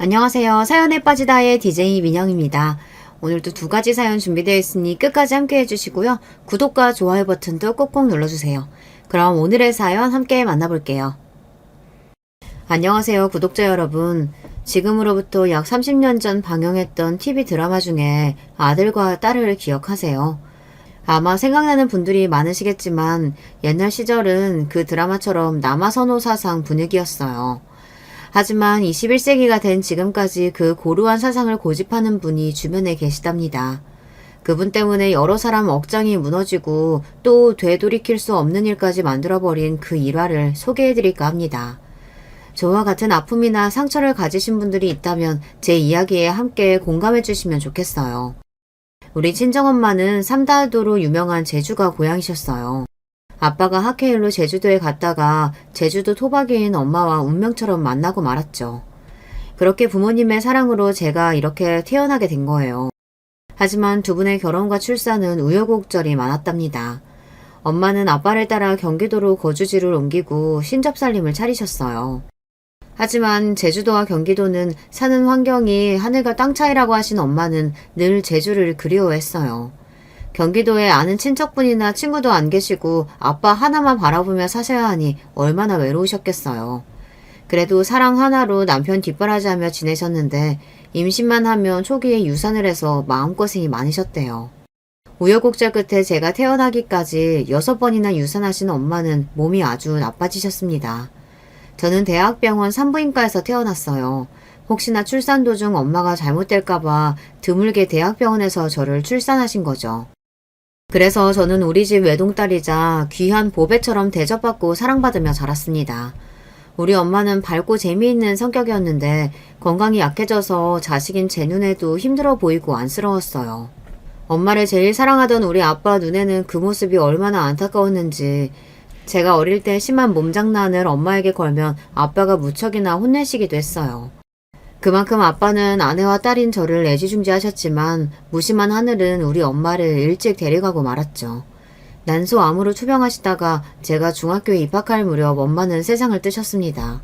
안녕하세요. 사연에 빠지다의 DJ 민영입니다. 오늘도 두 가지 사연 준비되어 있으니 끝까지 함께 해주시고요. 구독과 좋아요 버튼도 꼭꼭 눌러주세요. 그럼 오늘의 사연 함께 만나볼게요. 안녕하세요, 구독자 여러분. 지금으로부터 약 30년 전 방영했던 TV 드라마 중에 아들과 딸을 기억하세요. 아마 생각나는 분들이 많으시겠지만 옛날 시절은 그 드라마처럼 남아선호 사상 분위기였어요. 하지만 21세기가 된 지금까지 그 고루한 사상을 고집하는 분이 주변에 계시답니다. 그분 때문에 여러 사람 억장이 무너지고 또 되돌이킬 수 없는 일까지 만들어버린 그 일화를 소개해드릴까 합니다. 저와 같은 아픔이나 상처를 가지신 분들이 있다면 제 이야기에 함께 공감해주시면 좋겠어요. 우리 친정엄마는 삼다도로 유명한 제주가 고향이셨어요. 아빠가 학회일로 제주도에 갔다가 제주도 토박이인 엄마와 운명처럼 만나고 말았죠. 그렇게 부모님의 사랑으로 제가 이렇게 태어나게 된 거예요. 하지만 두 분의 결혼과 출산은 우여곡절이 많았답니다. 엄마는 아빠를 따라 경기도로 거주지를 옮기고 신접살림을 차리셨어요. 하지만 제주도와 경기도는 사는 환경이 하늘과 땅 차이라고 하신 엄마는 늘 제주를 그리워했어요. 경기도에 아는 친척분이나 친구도 안 계시고 아빠 하나만 바라보며 사셔야 하니 얼마나 외로우셨겠어요. 그래도 사랑 하나로 남편 뒷바라지하며 지내셨는데 임신만 하면 초기에 유산을 해서 마음고생이 많으셨대요. 우여곡절 끝에 제가 태어나기까지 6번이나 유산하신 엄마는 몸이 아주 나빠지셨습니다. 저는 대학병원 산부인과에서 태어났어요. 혹시나 출산 도중 엄마가 잘못될까봐 드물게 대학병원에서 저를 출산하신 거죠. 그래서 저는 우리 집 외동딸이자 귀한 보배처럼 대접받고 사랑받으며 자랐습니다. 우리 엄마는 밝고 재미있는 성격이었는데 건강이 약해져서 자식인 제 눈에도 힘들어 보이고 안쓰러웠어요. 엄마를 제일 사랑하던 우리 아빠 눈에는 그 모습이 얼마나 안타까웠는지 제가 어릴 때 심한 몸장난을 엄마에게 걸면 아빠가 무척이나 혼내시기도 했어요. 그만큼 아빠는 아내와 딸인 저를 애지중지하셨지만 무심한 하늘은 우리 엄마를 일찍 데려가고 말았죠. 난소암으로 투병하시다가 제가 중학교에 입학할 무렵 엄마는 세상을 뜨셨습니다.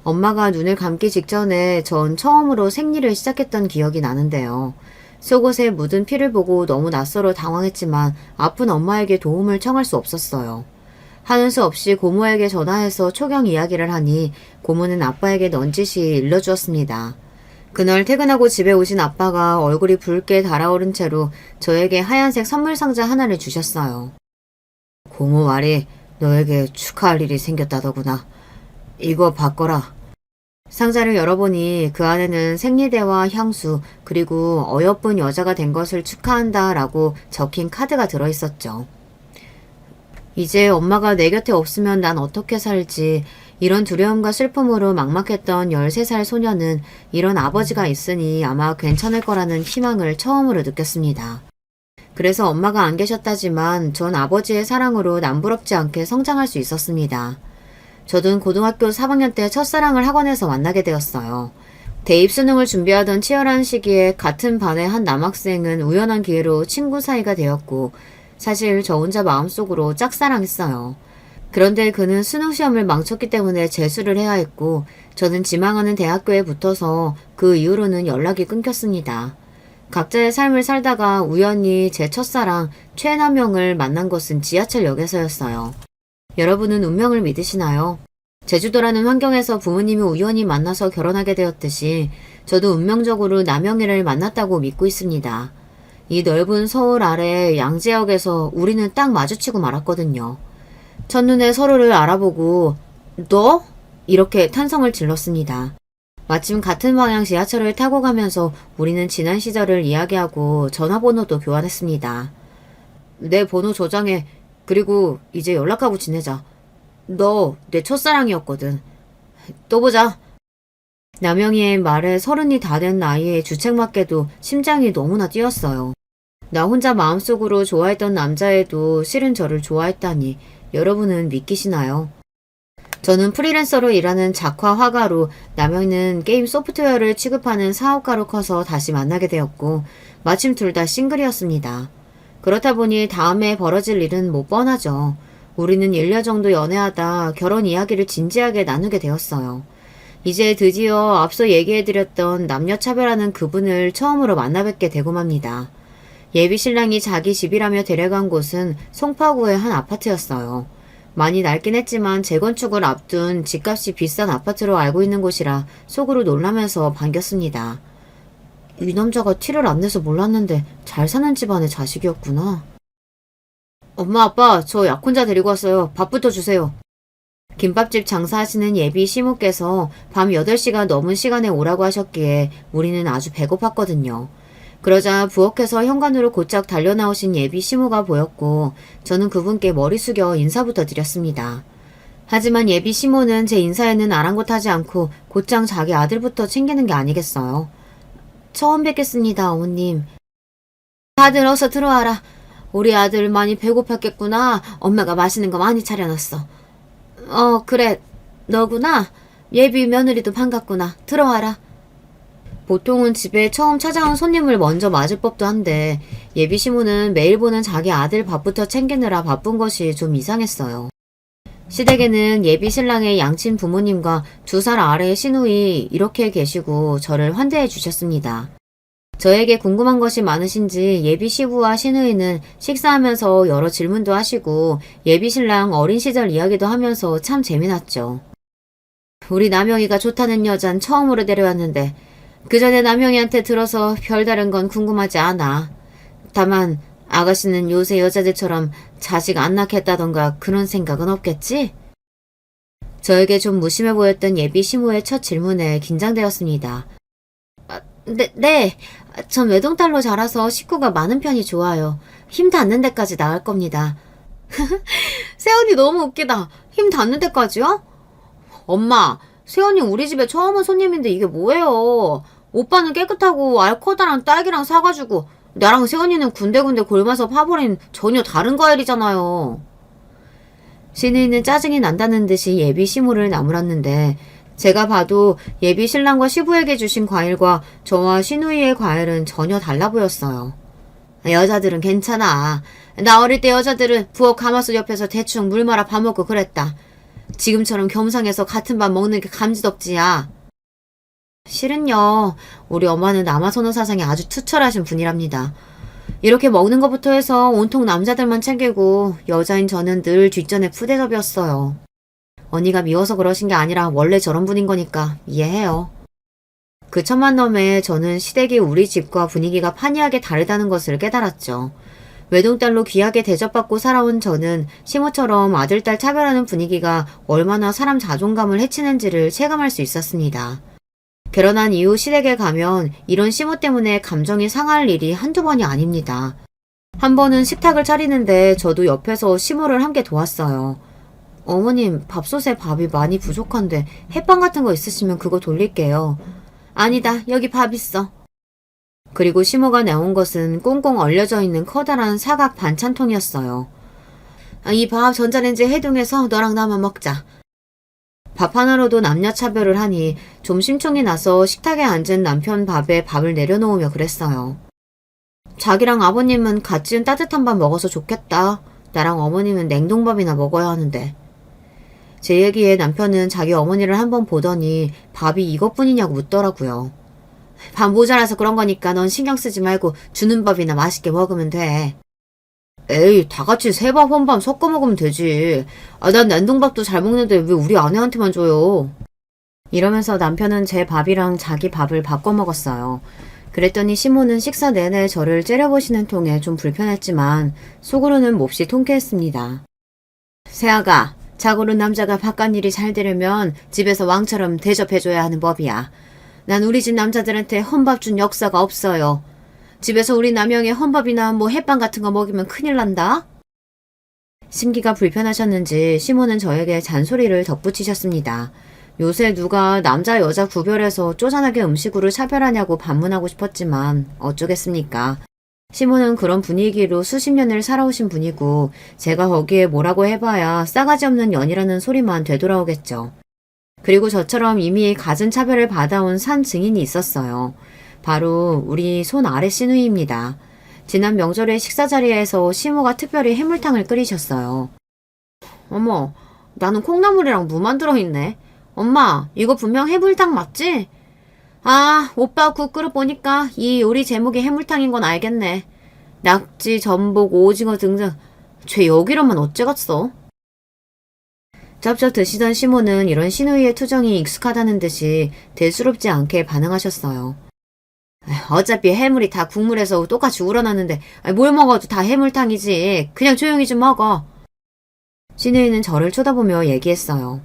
엄마가 눈을 감기 직전에 전 처음으로 생리를 시작했던 기억이 나는데요. 속옷에 묻은 피를 보고 너무 낯설어 당황했지만 아픈 엄마에게 도움을 청할 수 없었어요. 하는 수 없이 고모에게 전화해서 초경 이야기를 하니 고모는 아빠에게 넌지시 일러주었습니다. 그날 퇴근하고 집에 오신 아빠가 얼굴이 붉게 달아오른 채로 저에게 하얀색 선물 상자 하나를 주셨어요. 고모 말이 너에게 축하할 일이 생겼다더구나. 이거 받거라. 상자를 열어보니 그 안에는 생리대와 향수 그리고 어여쁜 여자가 된 것을 축하한다 라고 적힌 카드가 들어있었죠. 이제 엄마가 내 곁에 없으면 난 어떻게 살지 이런 두려움과 슬픔으로 막막했던 13살 소녀는 이런 아버지가 있으니 아마 괜찮을 거라는 희망을 처음으로 느꼈습니다. 그래서 엄마가 안 계셨다지만 전 아버지의 사랑으로 남부럽지 않게 성장할 수 있었습니다. 저도 고등학교 3학년 때 첫사랑을 학원에서 만나게 되었어요. 대입 수능을 준비하던 치열한 시기에 같은 반의 한 남학생은 우연한 기회로 친구 사이가 되었고 사실 저 혼자 마음속으로 짝사랑했어요. 그런데 그는 수능시험을 망쳤기 때문에 재수를 해야 했고 저는 지망하는 대학교에 붙어서 그 이후로는 연락이 끊겼습니다. 각자의 삶을 살다가 우연히 제 첫사랑 최남영을 만난 것은 지하철역에서였어요. 여러분은 운명을 믿으시나요? 제주도라는 환경에서 부모님이 우연히 만나서 결혼하게 되었듯이 저도 운명적으로 남영애를 만났다고 믿고 있습니다. 이 넓은 서울 아래 양재역에서 우리는 딱 마주치고 말았거든요. 첫눈에 서로를 알아보고 너? 이렇게 탄성을 질렀습니다. 마침 같은 방향 지하철을 타고 가면서 우리는 지난 시절을 이야기하고 전화번호도 교환했습니다. 내 번호 저장해. 그리고 이제 연락하고 지내자. 너 내 첫사랑이었거든. 또 보자. 남영이의 말에 30이 다 된 나이에 주책맞게도 심장이 너무나 뛰었어요. 나 혼자 마음속으로 좋아했던 남자애도 실은 저를 좋아했다니 여러분은 믿기시나요? 저는 프리랜서로 일하는 작화 화가로 남영이는 게임 소프트웨어를 취급하는 사업가로 커서 다시 만나게 되었고 마침 둘 다 싱글이었습니다. 그렇다 보니 다음에 벌어질 일은 못 뻔하죠. 우리는 1년 정도 연애하다 결혼 이야기를 진지하게 나누게 되었어요. 이제 드디어 앞서 얘기해드렸던 남녀차별하는 그분을 처음으로 만나뵙게 되고 맙니다. 예비 신랑이 자기 집이라며 데려간 곳은 송파구의 한 아파트였어요. 많이 낡긴 했지만 재건축을 앞둔 집값이 비싼 아파트로 알고 있는 곳이라 속으로 놀라면서 반겼습니다. 이 남자가 티를 안 내서 몰랐는데 잘 사는 집안의 자식이었구나. 엄마 아빠 저 약혼자 데리고 왔어요. 밥부터 주세요. 김밥집 장사하시는 예비 시모께서 밤 8시가 넘은 시간에 오라고 하셨기에 우리는 아주 배고팠거든요. 그러자 부엌에서 현관으로 곧장 달려나오신 예비 시모가 보였고 저는 그분께 머리 숙여 인사부터 드렸습니다. 하지만 예비 시모는 제 인사에는 아랑곳하지 않고 곧장 자기 아들부터 챙기는 게 아니겠어요. 처음 뵙겠습니다, 어머님. 다들 어서 들어와라. 우리 아들 많이 배고팠겠구나. 엄마가 맛있는 거 많이 차려놨어. 그래. 너구나. 예비 며느리도 반갑구나. 들어와라. 보통은 집에 처음 찾아온 손님을 먼저 맞을 법도 한데 예비 시모는 매일 보는 자기 아들 밥부터 챙기느라 바쁜 것이 좀 이상했어요. 시댁에는 예비 신랑의 양친 부모님과 2살 아래의 시누이 이렇게 계시고 저를 환대해 주셨습니다. 저에게 궁금한 것이 많으신지 예비 시부와 시누이는 식사하면서 여러 질문도 하시고 예비 신랑 어린 시절 이야기도 하면서 참 재미났죠. 우리 남영이가 좋다는 여잔 처음으로 데려왔는데 그 전에 남영이한테 들어서 별다른 건 궁금하지 않아. 다만 아가씨는 요새 여자들처럼 자식 안 낳겠다던가 그런 생각은 없겠지? 저에게 좀 무심해 보였던 예비 시모의 첫 질문에 긴장되었습니다. 네. 전 외동딸로 자라서 식구가 많은 편이 좋아요. 힘 닿는 데까지 나을 겁니다. 세연이 너무 웃기다. 힘 닿는 데까지요? 엄마, 세연이 우리 집에 처음 온 손님인데 이게 뭐예요? 오빠는 깨끗하고 알 커다란 딸기랑 사가지고 나랑 세연이는 군데군데 골마서 파버린 전혀 다른 과일이잖아요. 시누이는 짜증이 난다는 듯이 예비 시모를 나무랐는데 제가 봐도 예비 신랑과 시부에게 주신 과일과 저와 시누이의 과일은 전혀 달라 보였어요. 여자들은 괜찮아. 나 어릴 때 여자들은 부엌 가마솥 옆에서 대충 물 말아 밥 먹고 그랬다. 지금처럼 겸상해서 같은 밥 먹는 게 감지덕지야. 실은요, 우리 엄마는 남아선호 사상이 아주 투철하신 분이랍니다. 이렇게 먹는 것부터 해서 온통 남자들만 챙기고 여자인 저는 늘 뒷전에 푸대접이었어요. 언니가 미워서 그러신 게 아니라 원래 저런 분인 거니까 이해해요. 그 천만 넘에 저는 시댁이 우리 집과 분위기가 판이하게 다르다는 것을 깨달았죠. 외동딸로 귀하게 대접받고 살아온 저는 시모처럼 아들딸 차별하는 분위기가 얼마나 사람 자존감을 해치는지를 체감할 수 있었습니다. 결혼한 이후 시댁에 가면 이런 시모 때문에 감정이 상할 일이 한두 번이 아닙니다. 한 번은 식탁을 차리는데 저도 옆에서 시모를 함께 도왔어요. 어머님, 밥솥에 밥이 많이 부족한데 햇반 같은 거 있으시면 그거 돌릴게요. 아니다, 여기 밥 있어. 그리고 시모가 내온 것은 꽁꽁 얼려져 있는 커다란 사각 반찬통이었어요. 이 밥 전자레인지에 해동해서 너랑 나만 먹자. 밥 하나로도 남녀 차별을 하니 좀 심통이 나서 식탁에 앉은 남편 밥에 밥을 내려놓으며 그랬어요. 자기랑 아버님은 갓 지은 따뜻한 밥 먹어서 좋겠다. 나랑 어머님은 냉동밥이나 먹어야 하는데. 제 얘기에 남편은 자기 어머니를 한번 보더니 밥이 이것뿐이냐고 묻더라고요. 밥 모자라서 그런 거니까 넌 신경 쓰지 말고 주는 밥이나 맛있게 먹으면 돼. 에이, 다 같이 새밥 혼밥 섞어 먹으면 되지. 난 냉동밥도 잘 먹는데 왜 우리 아내한테만 줘요? 이러면서 남편은 제 밥이랑 자기 밥을 바꿔 먹었어요. 그랬더니 시모는 식사 내내 저를 째려보시는 통에 좀 불편했지만 속으로는 몹시 통쾌했습니다. 세아가, 자고로 남자가 바깥일이 잘 되려면 집에서 왕처럼 대접해줘야 하는 법이야. 난 우리 집 남자들한테 헌밥 준 역사가 없어요. 집에서 우리 남영의 헌밥이나 뭐 햇반 같은 거 먹이면 큰일 난다? 심기가 불편하셨는지 시모는 저에게 잔소리를 덧붙이셨습니다. 요새 누가 남자 여자 구별해서 쪼잔하게 음식으로 차별하냐고 반문하고 싶었지만 어쩌겠습니까. 시모는 그런 분위기로 수십 년을 살아오신 분이고 제가 거기에 뭐라고 해봐야 싸가지 없는 년이라는 소리만 되돌아오겠죠. 그리고 저처럼 이미 갖은 차별을 받아온 산 증인이 있었어요. 바로 우리 손 아래 시누이입니다. 지난 명절에 식사 자리에서 시모가 특별히 해물탕을 끓이셨어요. 어머, 나는 콩나물이랑 무만 들어있네. 엄마, 이거 분명 해물탕 맞지? 아, 오빠 국 끓여 보니까 이 요리 제목이 해물탕인 건 알겠네. 낙지, 전복, 오징어 등등. 쟤 여기로만 어째갔어? 쩝쩝 드시던 시모는 이런 신우이의 투정이 익숙하다는 듯이 대수롭지 않게 반응하셨어요. 어차피 해물이 다 국물에서 똑같이 우러나는데 뭘 먹어도 다 해물탕이지. 그냥 조용히 좀 먹어. 신우이는 저를 쳐다보며 얘기했어요.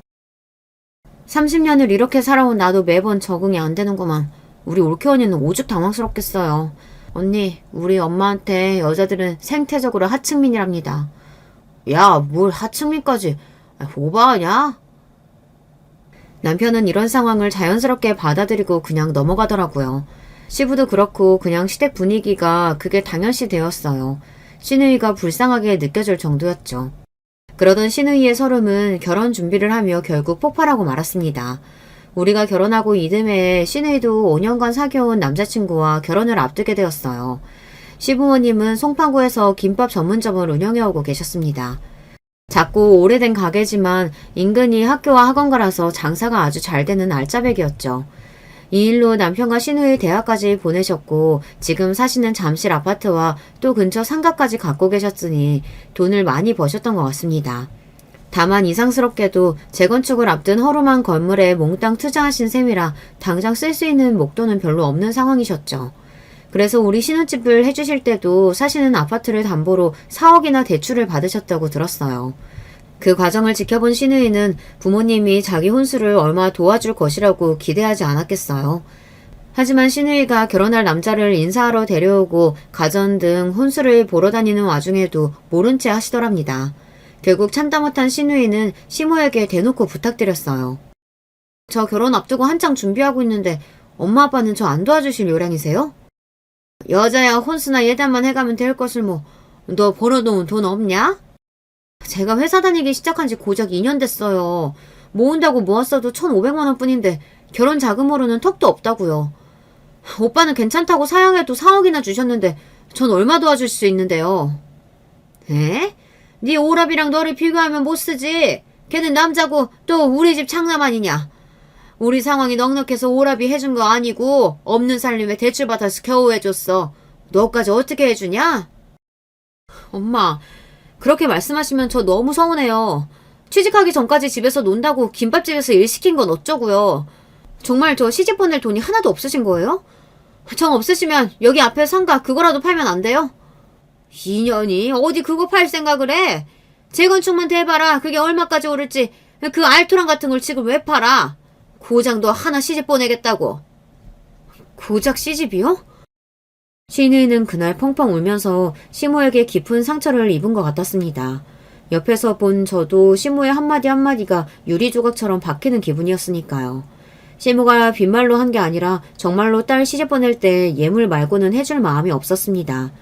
30년을 이렇게 살아온 나도 매번 적응이 안 되는구만. 우리 올케 언니는 오죽 당황스럽겠어요. 언니, 우리 엄마한테 여자들은 생태적으로 하층민이랍니다. 야, 뭘 하층민까지. 오바하냐? 남편은 이런 상황을 자연스럽게 받아들이고 그냥 넘어가더라고요. 시부도 그렇고 그냥 시댁 분위기가 그게 당연시 되었어요. 시누이가 불쌍하게 느껴질 정도였죠. 그러던 시누이의 설움은 결혼 준비를 하며 결국 폭발하고 말았습니다. 우리가 결혼하고 이듬해에 시누이도 5년간 사귀어온 남자친구와 결혼을 앞두게 되었어요. 시부모님은 송파구에서 김밥 전문점을 운영해오고 계셨습니다. 작고 오래된 가게지만 인근이 학교와 학원가라서 장사가 아주 잘 되는 알짜배기였죠. 이 일로 남편과 시누이 대학까지 보내셨고 지금 사시는 잠실 아파트와 또 근처 상가까지 갖고 계셨으니 돈을 많이 버셨던 것 같습니다. 다만 이상스럽게도 재건축을 앞둔 허름한 건물에 몽땅 투자하신 셈이라 당장 쓸 수 있는 목돈은 별로 없는 상황이셨죠. 그래서 우리 신혼집을 해주실 때도 사시는 아파트를 담보로 4억이나 대출을 받으셨다고 들었어요. 그 과정을 지켜본 시누이는 부모님이 자기 혼수를 얼마 도와줄 것이라고 기대하지 않았겠어요. 하지만 시누이가 결혼할 남자를 인사하러 데려오고 가전 등 혼수를 보러 다니는 와중에도 모른 채 하시더랍니다. 결국 참다 못한 시누이는 시모에게 대놓고 부탁드렸어요. 저 결혼 앞두고 한창 준비하고 있는데 엄마 아빠는 저 안 도와주실 요량이세요? 여자야 혼수나 예단만 해가면 될 것을 뭐. 너 벌어놓은 돈 없냐? 제가 회사 다니기 시작한 지 고작 2년 됐어요. 모은다고 모았어도 1,500만 원 뿐인데 결혼 자금으로는 턱도 없다고요. 오빠는 괜찮다고 사양해도 4억이나 주셨는데 전 얼마 도와줄 수 있는데요. 에? 네 오랍이랑 너를 비교하면 못 쓰지. 걔는 남자고 또 우리 집 장남 아니냐. 우리 상황이 넉넉해서 오랍이 해준 거 아니고 없는 살림에 대출받아서 겨우 해줬어. 너까지 어떻게 해주냐? 엄마, 그렇게 말씀하시면 저 너무 서운해요. 취직하기 전까지 집에서 논다고 김밥집에서 일 시킨 건 어쩌고요. 정말 저 시집 보낼 돈이 하나도 없으신 거예요? 정 없으시면 여기 앞에 상가 그거라도 팔면 안 돼요? 2년이 어디 그거 팔 생각을 해? 재건축만 대봐라. 그게 얼마까지 오를지. 그 알토란 같은 걸 지금 왜 팔아? 고장도 하나 시집 보내겠다고. 고작 시집이요? 시누이는 그날 펑펑 울면서 시모에게 깊은 상처를 입은 것 같았습니다. 옆에서 본 저도 시모의 한마디 한마디가 유리조각처럼 박히는 기분이었으니까요. 시모가 빈말로 한 게 아니라 정말로 딸 시집 보낼 때 예물 말고는 해줄 마음이 없었습니다.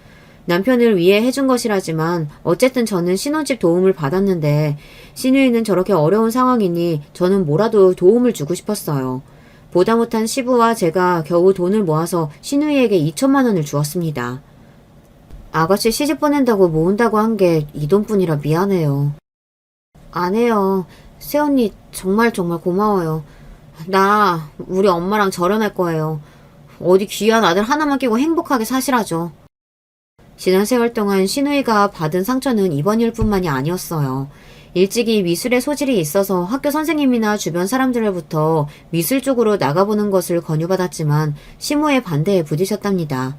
남편을 위해 해준 것이라지만 어쨌든 저는 신혼집 도움을 받았는데 시누이는 저렇게 어려운 상황이니 저는 뭐라도 도움을 주고 싶었어요. 보다 못한 시부와 제가 겨우 돈을 모아서 시누이에게 2천만 원을 주었습니다. 아가씨 시집 보낸다고 모은다고 한 게 이 돈뿐이라 미안해요. 안 해요. 새언니 정말 고마워요. 나 우리 엄마랑 결혼할 거예요. 어디 귀한 아들 하나만 끼고 행복하게 사시라죠. 지난 세월 동안 시누이가 받은 상처는 이번 일뿐만이 아니었어요. 일찍이 미술에 소질이 있어서 학교 선생님이나 주변 사람들로부터 미술 쪽으로 나가보는 것을 권유받았지만 시모의 반대에 부딪혔답니다.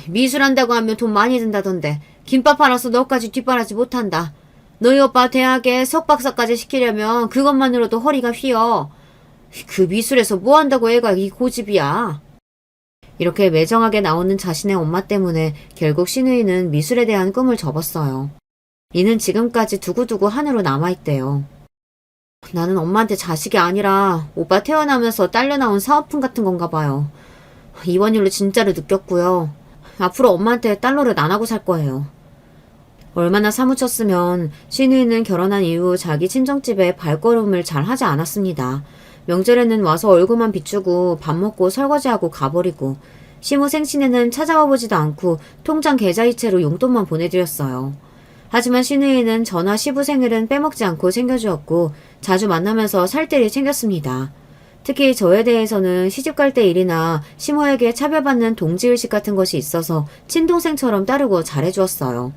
미술한다고 하면 돈 많이 든다던데 김밥 팔아서 너까지 뒷바라지 못한다. 너희 오빠 대학에 석박사까지 시키려면 그것만으로도 허리가 휘어. 그 미술에서 뭐 한다고 애가 이 고집이야. 이렇게 매정하게 나오는 자신의 엄마 때문에 결국 시누이는 미술에 대한 꿈을 접었어요. 이는 지금까지 두고두고 한으로 남아있대요. 나는 엄마한테 자식이 아니라 오빠 태어나면서 딸려 나온 사은품 같은 건가 봐요. 이번 일로 진짜로 느꼈고요. 앞으로 엄마한테 딸노릇 안 하고 살 거예요. 얼마나 사무쳤으면 시누이는 결혼한 이후 자기 친정집에 발걸음을 잘 하지 않았습니다. 명절에는 와서 얼굴만 비추고 밥 먹고 설거지하고 가버리고 시모 생신에는 찾아와 보지도 않고 통장 계좌이체로 용돈만 보내드렸어요. 하지만 시누이는 저나 시부 생일은 빼먹지 않고 챙겨주었고 자주 만나면서 살뜰히 챙겼습니다. 특히 저에 대해서는 시집갈 때 일이나 시모에게 차별받는 동지의식 같은 것이 있어서 친동생처럼 따르고 잘해주었어요.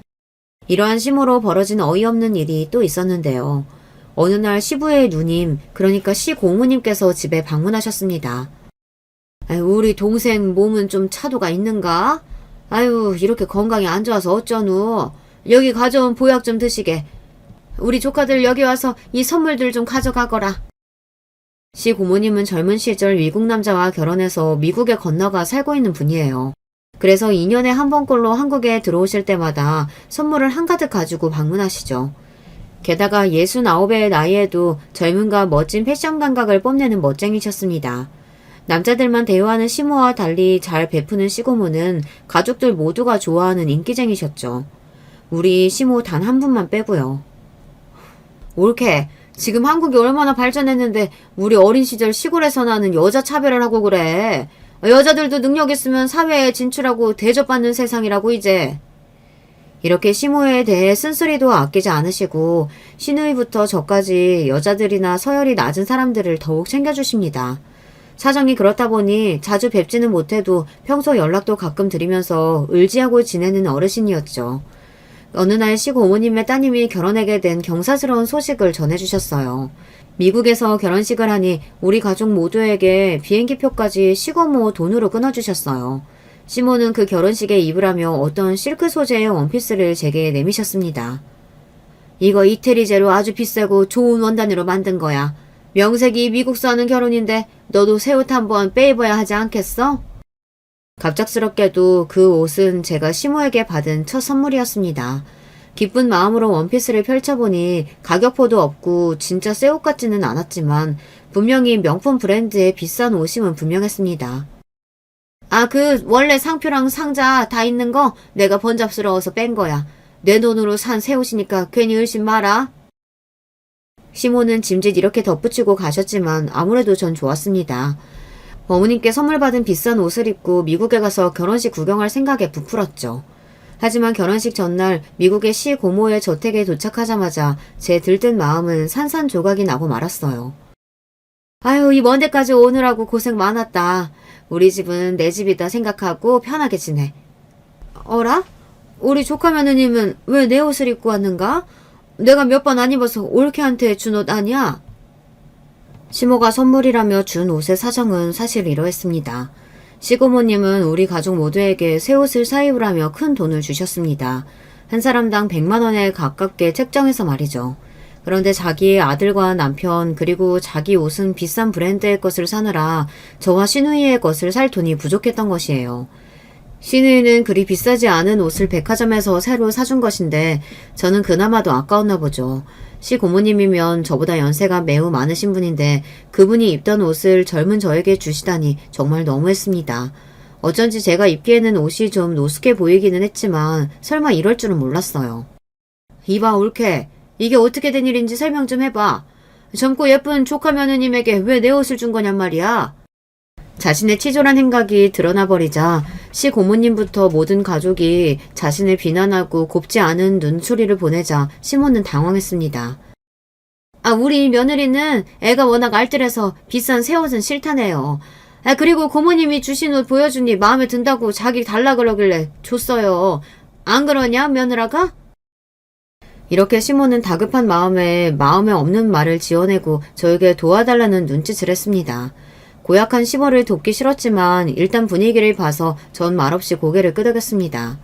이러한 시모로 벌어진 어이없는 일이 또 있었는데요. 어느 날 시부의 누님, 그러니까 시고모님께서 집에 방문하셨습니다. 아유, 우리 동생 몸은 좀 차도가 있는가? 아유, 이렇게 건강이 안 좋아서 어쩌누? 여기 가져온 보약 좀 드시게. 우리 조카들 여기 와서 이 선물들 좀 가져가거라. 시 고모님은 젊은 시절 미국 남자와 결혼해서 미국에 건너가 살고 있는 분이에요. 그래서 2년에 한 번꼴로 한국에 들어오실 때마다 선물을 한가득 가지고 방문하시죠. 게다가 69의 나이에도 젊음과 멋진 패션 감각을 뽐내는 멋쟁이셨습니다. 남자들만 대우하는 시모와 달리 잘 베푸는 시고모는 가족들 모두가 좋아하는 인기쟁이셨죠. 우리 시모 단 한 분만 빼고요. 옳게. 지금 한국이 얼마나 발전했는데 우리 어린 시절 시골에서 나는 여자 차별을 하고 그래. 여자들도 능력 있으면 사회에 진출하고 대접받는 세상이라고 이제. 이렇게 시모에 대해 쓴소리도 아끼지 않으시고 시누이부터 저까지 여자들이나 서열이 낮은 사람들을 더욱 챙겨주십니다. 사정이 그렇다 보니 자주 뵙지는 못해도 평소 연락도 가끔 드리면서 의지하고 지내는 어르신이었죠. 어느 날 시고모님의 따님이 결혼하게 된 경사스러운 소식을 전해주셨어요. 미국에서 결혼식을 하니 우리 가족 모두에게 비행기표까지 시고모 돈으로 끊어주셨어요. 시모는 그 결혼식에 입으라며 어떤 실크 소재의 원피스를 제게 내미셨습니다. 이거 이태리제로 아주 비싸고 좋은 원단으로 만든 거야. 명색이 미국서 하는 결혼인데 너도 새 옷 한번 빼입어야 하지 않겠어? 갑작스럽게도 그 옷은 제가 시모에게 받은 첫 선물이었습니다. 기쁜 마음으로 원피스를 펼쳐보니 가격표도 없고 진짜 새 옷 같지는 않았지만 분명히 명품 브랜드의 비싼 옷임은 분명했습니다. 아, 그 원래 상표랑 상자 다 있는 거 내가 번잡스러워서 뺀 거야. 내 돈으로 산 새 옷이니까 괜히 의심 마라. 시모는 짐짓 이렇게 덧붙이고 가셨지만 아무래도 전 좋았습니다. 어머님께 선물 받은 비싼 옷을 입고 미국에 가서 결혼식 구경할 생각에 부풀었죠. 하지만 결혼식 전날 미국의 시 고모의 저택에 도착하자마자 제 들뜬 마음은 산산조각이 나고 말았어요. 아유, 이 먼 데까지 오느라고 고생 많았다. 우리 집은 내 집이다 생각하고 편하게 지내. 어라? 우리 조카 며느님은 왜 내 옷을 입고 왔는가? 내가 몇 번 안 입어서 올케한테 준 옷 아니야? 시모가 선물이라며 준 옷의 사정은 사실 이러했습니다. 시고모님은 우리 가족 모두에게 새 옷을 사입으라며 큰 돈을 주셨습니다. 한 사람당 100만 원에 가깝게 책정해서 말이죠. 그런데 자기의 아들과 남편 그리고 자기 옷은 비싼 브랜드의 것을 사느라 저와 시누이의 것을 살 돈이 부족했던 것이에요. 시누이는 그리 비싸지 않은 옷을 백화점에서 새로 사준 것인데 저는 그나마도 아까웠나 보죠. 시 고모님이면 저보다 연세가 매우 많으신 분인데 그분이 입던 옷을 젊은 저에게 주시다니 정말 너무했습니다. 어쩐지 제가 입기에는 옷이 좀 노숙해 보이기는 했지만 설마 이럴 줄은 몰랐어요. 이봐 올케, 이게 어떻게 된 일인지 설명 좀 해봐. 젊고 예쁜 조카 며느님에게 왜 내 옷을 준 거냔 말이야. 자신의 치졸한 행각이 드러나버리자 시 고모님부터 모든 가족이 자신을 비난하고 곱지 않은 눈초리를 보내자 시모는 당황했습니다. 아, 우리 며느리는 애가 워낙 알뜰해서 비싼 새 옷은 싫다네요. 아, 그리고 고모님이 주신 옷 보여주니 마음에 든다고 자기 달라 그러길래 줬어요. 안 그러냐, 며느라가? 이렇게 시모는 다급한 마음에 없는 말을 지어내고 저에게 도와달라는 눈짓을 했습니다. 고약한 시모를 돕기 싫었지만 일단 분위기를 봐서 전 말없이 고개를 끄덕였습니다.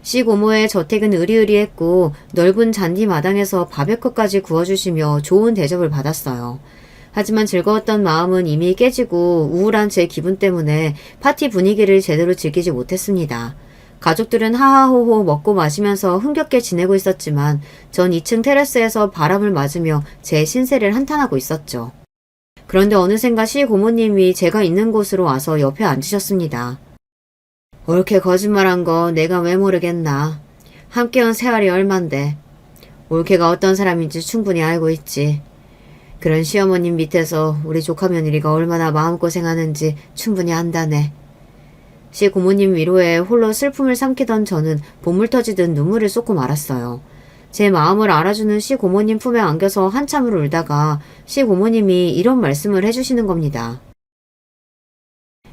시 고모의 저택은 으리으리했고 넓은 잔디 마당에서 바베큐까지 구워주시며 좋은 대접을 받았어요. 하지만 즐거웠던 마음은 이미 깨지고 우울한 제 기분 때문에 파티 분위기를 제대로 즐기지 못했습니다. 가족들은 하하호호 먹고 마시면서 흥겹게 지내고 있었지만 전 2층 테라스에서 바람을 맞으며 제 신세를 한탄하고 있었죠. 그런데 어느샌가 시 고모님이 제가 있는 곳으로 와서 옆에 앉으셨습니다. 옳게 거짓말한 거 내가 왜 모르겠나. 함께한 세월이 얼만데. 옳게가 어떤 사람인지 충분히 알고 있지. 그런 시어머님 밑에서 우리 조카 며느리가 얼마나 마음고생하는지 충분히 안다네. 시 고모님 위로에 홀로 슬픔을 삼키던 저는 보물 터지듯 눈물을 쏟고 말았어요. 제 마음을 알아주는 시고모님 품에 안겨서 한참을 울다가 시고모님이 이런 말씀을 해주시는 겁니다.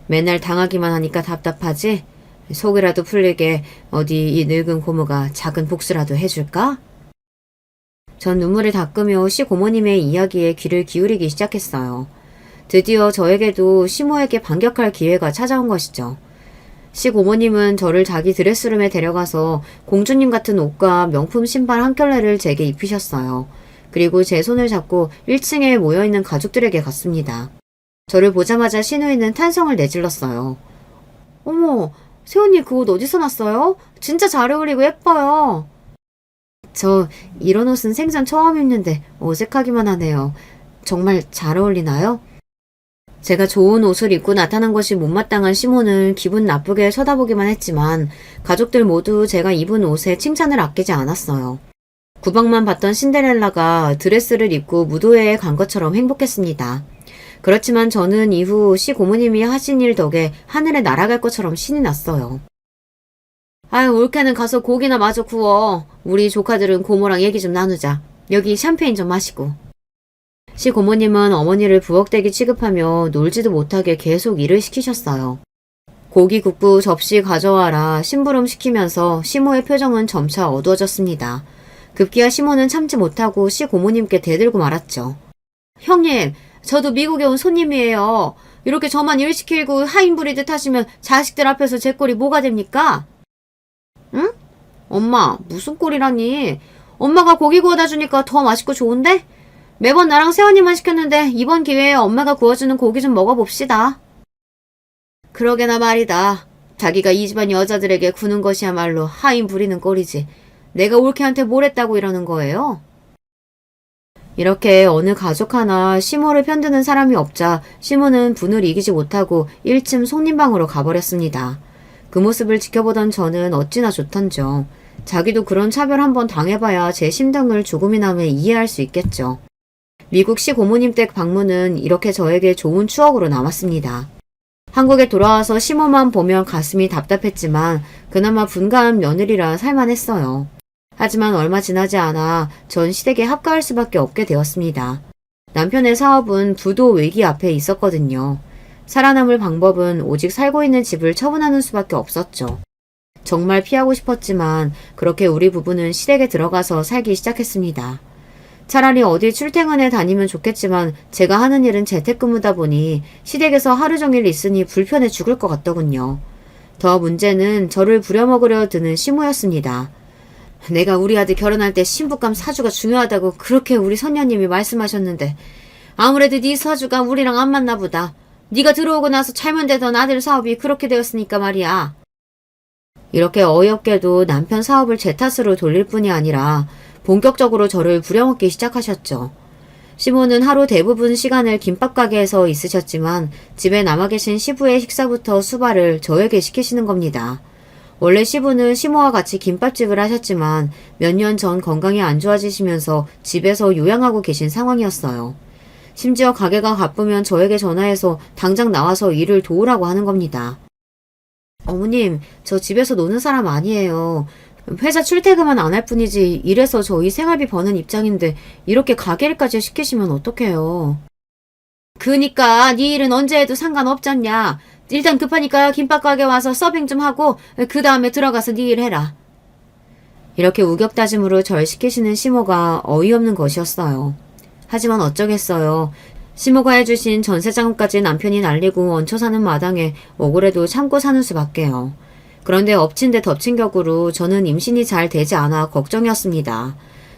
맨날 당하기만 하니까 답답하지? 속이라도 풀리게 어디 이 늙은 고모가 작은 복수라도 해줄까? 전 눈물을 닦으며 시고모님의 이야기에 귀를 기울이기 시작했어요. 드디어 저에게도 시모에게 반격할 기회가 찾아온 것이죠. 시고모님은 저를 자기 드레스룸에 데려가서 공주님 같은 옷과 명품 신발 한 켤레를 제게 입히셨어요. 그리고 제 손을 잡고 1층에 모여있는 가족들에게 갔습니다. 저를 보자마자 시누이는 탄성을 내질렀어요. 어머, 새언니 그 옷 어디서 났어요? 진짜 잘 어울리고 예뻐요. 저 이런 옷은 생전 처음 입는데 어색하기만 하네요. 정말 잘 어울리나요? 제가 좋은 옷을 입고 나타난 것이 못마땅한 시몬은 기분 나쁘게 쳐다보기만 했지만 가족들 모두 제가 입은 옷에 칭찬을 아끼지 않았어요. 구박만 받던 신데렐라가 드레스를 입고 무도회에 간 것처럼 행복했습니다. 그렇지만 저는 이후 시고모님이 하신 일 덕에 하늘에 날아갈 것처럼 신이 났어요. 아유, 올케는 가서 고기나 마저 구워. 우리 조카들은 고모랑 얘기 좀 나누자. 여기 샴페인 좀 마시고. 시고모님은 어머니를 부엌대기 취급하며 놀지도 못하게 계속 일을 시키셨어요. 고기 굽고 접시 가져와라 심부름 시키면서 시모의 표정은 점차 어두워졌습니다. 급기야 시모는 참지 못하고 시고모님께 대들고 말았죠. 형님, 저도 미국에 온 손님이에요. 이렇게 저만 일 시키고 하인 부리듯 하시면 자식들 앞에서 제 꼴이 뭐가 됩니까? 응? 엄마, 무슨 꼴이라니? 엄마가 고기 구워다 주니까 더 맛있고 좋은데? 매번 나랑 세원이만 시켰는데 이번 기회에 엄마가 구워주는 고기 좀 먹어봅시다. 그러게나 말이다. 자기가 이 집안 여자들에게 구는 것이야말로 하인 부리는 꼴이지. 내가 올케한테 뭘 했다고 이러는 거예요? 이렇게 어느 가족 하나 시모를 편드는 사람이 없자 시모는 분을 이기지 못하고 1층 손님방으로 가버렸습니다. 그 모습을 지켜보던 저는 어찌나 좋던죠. 자기도 그런 차별 한번 당해봐야 제 심정을 조금이나마 이해할 수 있겠죠. 미국 시고모님 댁 방문은 이렇게 저에게 좋은 추억으로 남았습니다. 한국에 돌아와서 시모만 보면 가슴이 답답했지만 그나마 분가한 며느리라 살만했어요. 하지만 얼마 지나지 않아 전 시댁에 합가할 수밖에 없게 되었습니다. 남편의 사업은 부도 외기 앞에 있었거든요. 살아남을 방법은 오직 살고 있는 집을 처분하는 수밖에 없었죠. 정말 피하고 싶었지만 그렇게 우리 부부는 시댁에 들어가서 살기 시작했습니다. 차라리 어디 출퇴근에 다니면 좋겠지만 제가 하는 일은 재택근무다 보니 시댁에서 하루 종일 있으니 불편해 죽을 것 같더군요. 더 문제는 저를 부려먹으려 드는 시모였습니다. 내가 우리 아들 결혼할 때 신부감 사주가 중요하다고 그렇게 우리 선녀님이 말씀하셨는데 아무래도 네 사주가 우리랑 안 맞나 보다. 네가 들어오고 나서 잘못되던 아들 사업이 그렇게 되었으니까 말이야. 이렇게 어이없게도 남편 사업을 제 탓으로 돌릴 뿐이 아니라 본격적으로 저를 부려먹기 시작하셨죠. 시모는 하루 대부분 시간을 김밥 가게에서 있으셨지만 집에 남아 계신 시부의 식사부터 수발을 저에게 시키시는 겁니다. 원래 시부는 시모와 같이 김밥집을 하셨지만 몇 년 전 건강이 안 좋아지시면서 집에서 요양하고 계신 상황이었어요. 심지어 가게가 바쁘면 저에게 전화해서 당장 나와서 일을 도우라고 하는 겁니다. 어머님, 저 집에서 노는 사람 아니에요. 회사 출퇴근만 안 할 뿐이지 이래서 저희 생활비 버는 입장인데 이렇게 가게일까지 시키시면 어떡해요. 그니까 네 일은 언제 해도 상관없잖냐. 일단 급하니까 김밥 가게 와서 서빙 좀 하고 그 다음에 들어가서 네 일 해라. 이렇게 우격다짐으로 절 시키시는 시모가 어이없는 것이었어요. 하지만 어쩌겠어요. 시모가 해주신 전세자금까지 남편이 날리고 얹혀 사는 마당에 억울해도 참고 사는 수밖에요. 그런데 엎친 데 덮친 격으로 저는 임신이 잘 되지 않아 걱정이었습니다.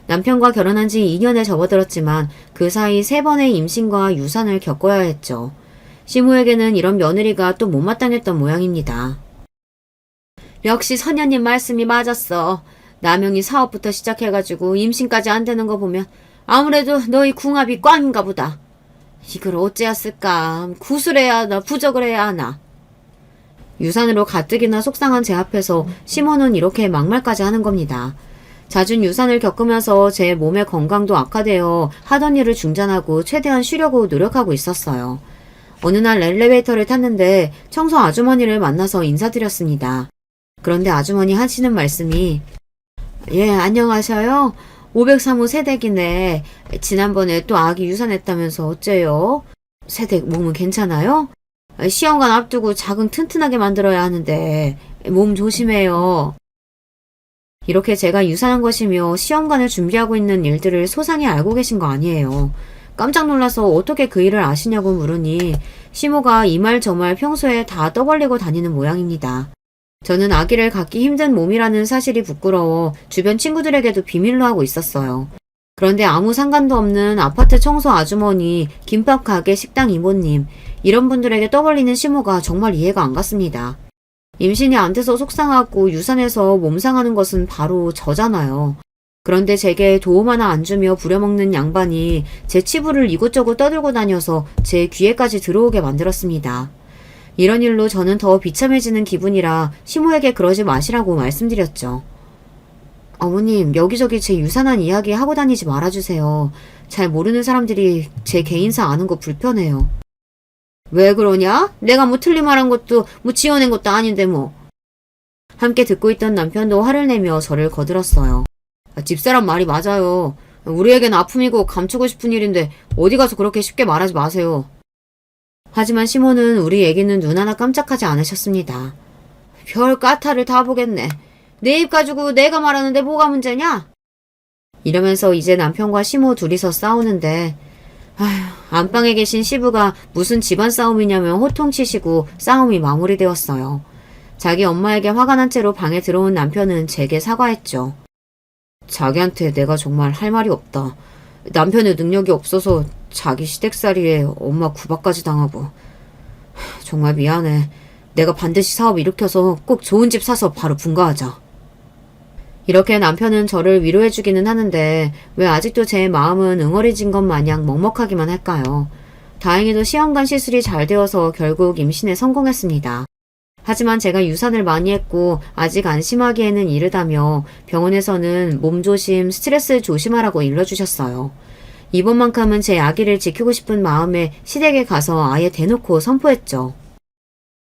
남편과 결혼한 지 2년에 접어들었지만 그 사이 3번의 임신과 유산을 겪어야 했죠. 시모에게는 이런 며느리가 또 못마땅했던 모양입니다. 역시 선녀님 말씀이 맞았어. 남영이 사업부터 시작해가지고 임신까지 안 되는 거 보면 아무래도 너희 궁합이 꽝인가 보다. 이걸 어째였을까? 구술해야 하나 부적을 해야 하나. 유산으로 가뜩이나 속상한 제 앞에서 시모는 이렇게 막말까지 하는 겁니다. 잦은 유산을 겪으면서 제 몸의 건강도 악화되어 하던 일을 중단하고 최대한 쉬려고 노력하고 있었어요. 어느 날 엘리베이터를 탔는데 청소 아주머니를 만나서 인사드렸습니다. 그런데 아주머니 하시는 말씀이 예, 안녕하셔요. 503호 새댁이네. 지난번에 또 아기 유산했다면서 어째요? 새댁 몸은 괜찮아요? 시험관 앞두고 자궁 튼튼하게 만들어야 하는데 몸 조심해요. 이렇게 제가 유산한 것이며 시험관을 준비하고 있는 일들을 소상히 알고 계신 거 아니에요. 깜짝 놀라서 어떻게 그 일을 아시냐고 물으니 시모가 이 말 저 말 평소에 다 떠벌리고 다니는 모양입니다. 저는 아기를 갖기 힘든 몸이라는 사실이 부끄러워 주변 친구들에게도 비밀로 하고 있었어요. 그런데 아무 상관도 없는 아파트 청소 아주머니, 김밥 가게 식당 이모님, 이런 분들에게 떠벌리는 시모가 정말 이해가 안 갔습니다. 임신이 안 돼서 속상하고 유산해서 몸 상하는 것은 바로 저잖아요. 그런데 제게 도움 하나 안 주며 부려먹는 양반이 제 치부를 이곳저곳 떠들고 다녀서 제 귀에까지 들어오게 만들었습니다. 이런 일로 저는 더 비참해지는 기분이라 시모에게 그러지 마시라고 말씀드렸죠. 어머님, 여기저기 제 유산한 이야기 하고 다니지 말아주세요. 잘 모르는 사람들이 제 개인사 아는 거 불편해요. 왜 그러냐? 내가 뭐 틀린 말한 것도 뭐 지어낸 것도 아닌데 뭐. 함께 듣고 있던 남편도 화를 내며 저를 거들었어요. 집사람 말이 맞아요. 우리에겐 아픔이고 감추고 싶은 일인데 어디 가서 그렇게 쉽게 말하지 마세요. 하지만 시모는 우리 얘기는 눈 하나 깜짝하지 않으셨습니다. 별 까타를 다 보겠네. 내 입 가지고 내가 말하는데 뭐가 문제냐? 이러면서 이제 남편과 시모 둘이서 싸우는데 아휴, 안방에 계신 시부가 무슨 집안 싸움이냐며 호통치시고 싸움이 마무리되었어요. 자기 엄마에게 화가 난 채로 방에 들어온 남편은 제게 사과했죠. 자기한테 내가 정말 할 말이 없다. 남편의 능력이 없어서 자기 시댁살이에 엄마 구박까지 당하고. 정말 미안해. 내가 반드시 사업 일으켜서 꼭 좋은 집 사서 바로 분가하자. 이렇게 남편은 저를 위로해주기는 하는데 왜 아직도 제 마음은 응어리진 것 마냥 먹먹하기만 할까요? 다행히도 시험관 시술이 잘 되어서 결국 임신에 성공했습니다. 하지만 제가 유산을 많이 했고 아직 안심하기에는 이르다며 병원에서는 몸조심, 스트레스 조심하라고 일러주셨어요. 이번만큼은 제 아기를 지키고 싶은 마음에 시댁에 가서 아예 대놓고 선포했죠.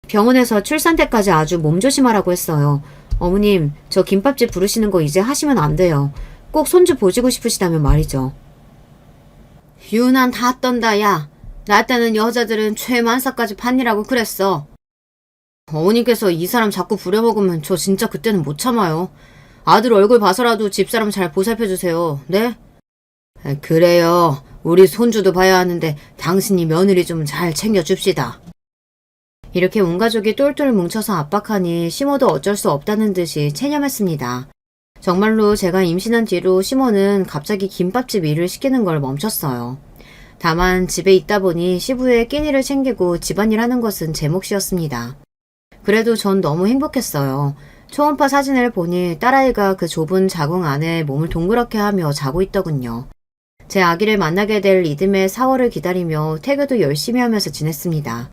병원에서 출산 때까지 아주 몸조심하라고 했어요. 어머님, 저 김밥집 부르시는 거 이제 하시면 안 돼요. 꼭 손주 보시고 싶으시다면 말이죠. 유난 다 떤다, 야. 나 때는 여자들은 최만사까지 판이라고 그랬어. 어머님께서 이 사람 자꾸 부려먹으면 저 진짜 그때는 못 참아요. 아들 얼굴 봐서라도 집사람 잘 보살펴주세요. 네? 그래요. 우리 손주도 봐야 하는데 당신이 며느리 좀 잘 챙겨줍시다. 이렇게 온 가족이 똘똘 뭉쳐서 압박하니 시모도 어쩔 수 없다는 듯이 체념했습니다. 정말로 제가 임신한 뒤로 시모는 갑자기 김밥집 일을 시키는 걸 멈췄어요. 다만 집에 있다 보니 시부의 끼니를 챙기고 집안일 하는 것은 제 몫이었습니다. 그래도 전 너무 행복했어요. 초음파 사진을 보니 딸아이가 그 좁은 자궁 안에 몸을 동그랗게 하며 자고 있더군요. 제 아기를 만나게 될 이듬해 4월을 기다리며 태교도 열심히 하면서 지냈습니다.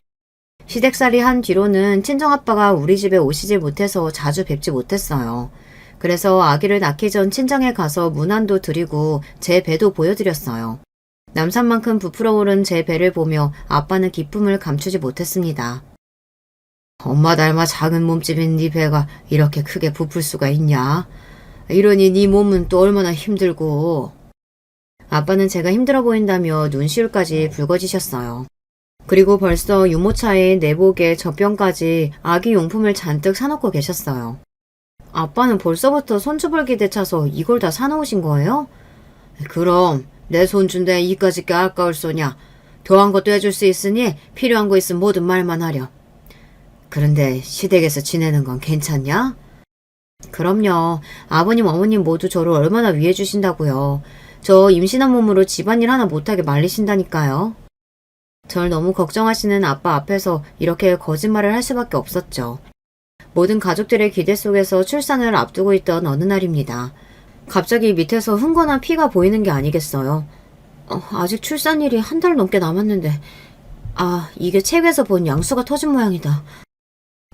시댁살이 한 뒤로는 친정아빠가 우리 집에 오시지 못해서 자주 뵙지 못했어요. 그래서 아기를 낳기 전 친정에 가서 문안도 드리고 제 배도 보여드렸어요. 남산만큼 부풀어 오른 제 배를 보며 아빠는 기쁨을 감추지 못했습니다. 엄마 닮아 작은 몸집인 네 배가 이렇게 크게 부풀 수가 있냐? 이러니 네 몸은 또 얼마나 힘들고. 아빠는 제가 힘들어 보인다며 눈시울까지 붉어지셨어요. 그리고 벌써 유모차에 내복에 젖병까지 아기 용품을 잔뜩 사놓고 계셨어요. 아빠는 벌써부터 손주벌기 되차서 이걸 다 사놓으신 거예요? 그럼 내 손주인데 이까짓 게 아까울 소냐. 더한 것도 해줄 수 있으니 필요한 거 있으면 뭐든 말만 하렴. 그런데 시댁에서 지내는 건 괜찮냐? 그럼요. 아버님 어머님 모두 저를 얼마나 위해 주신다고요. 저 임신한 몸으로 집안일 하나 못하게 말리신다니까요. 절 너무 걱정하시는 아빠 앞에서 이렇게 거짓말을 할 수밖에 없었죠. 모든 가족들의 기대 속에서 출산을 앞두고 있던 어느 날입니다. 갑자기 밑에서 흥건한 피가 보이는 게 아니겠어요. 아직 출산일이 한 달 넘게 남았는데 이게 책에서 본 양수가 터진 모양이다.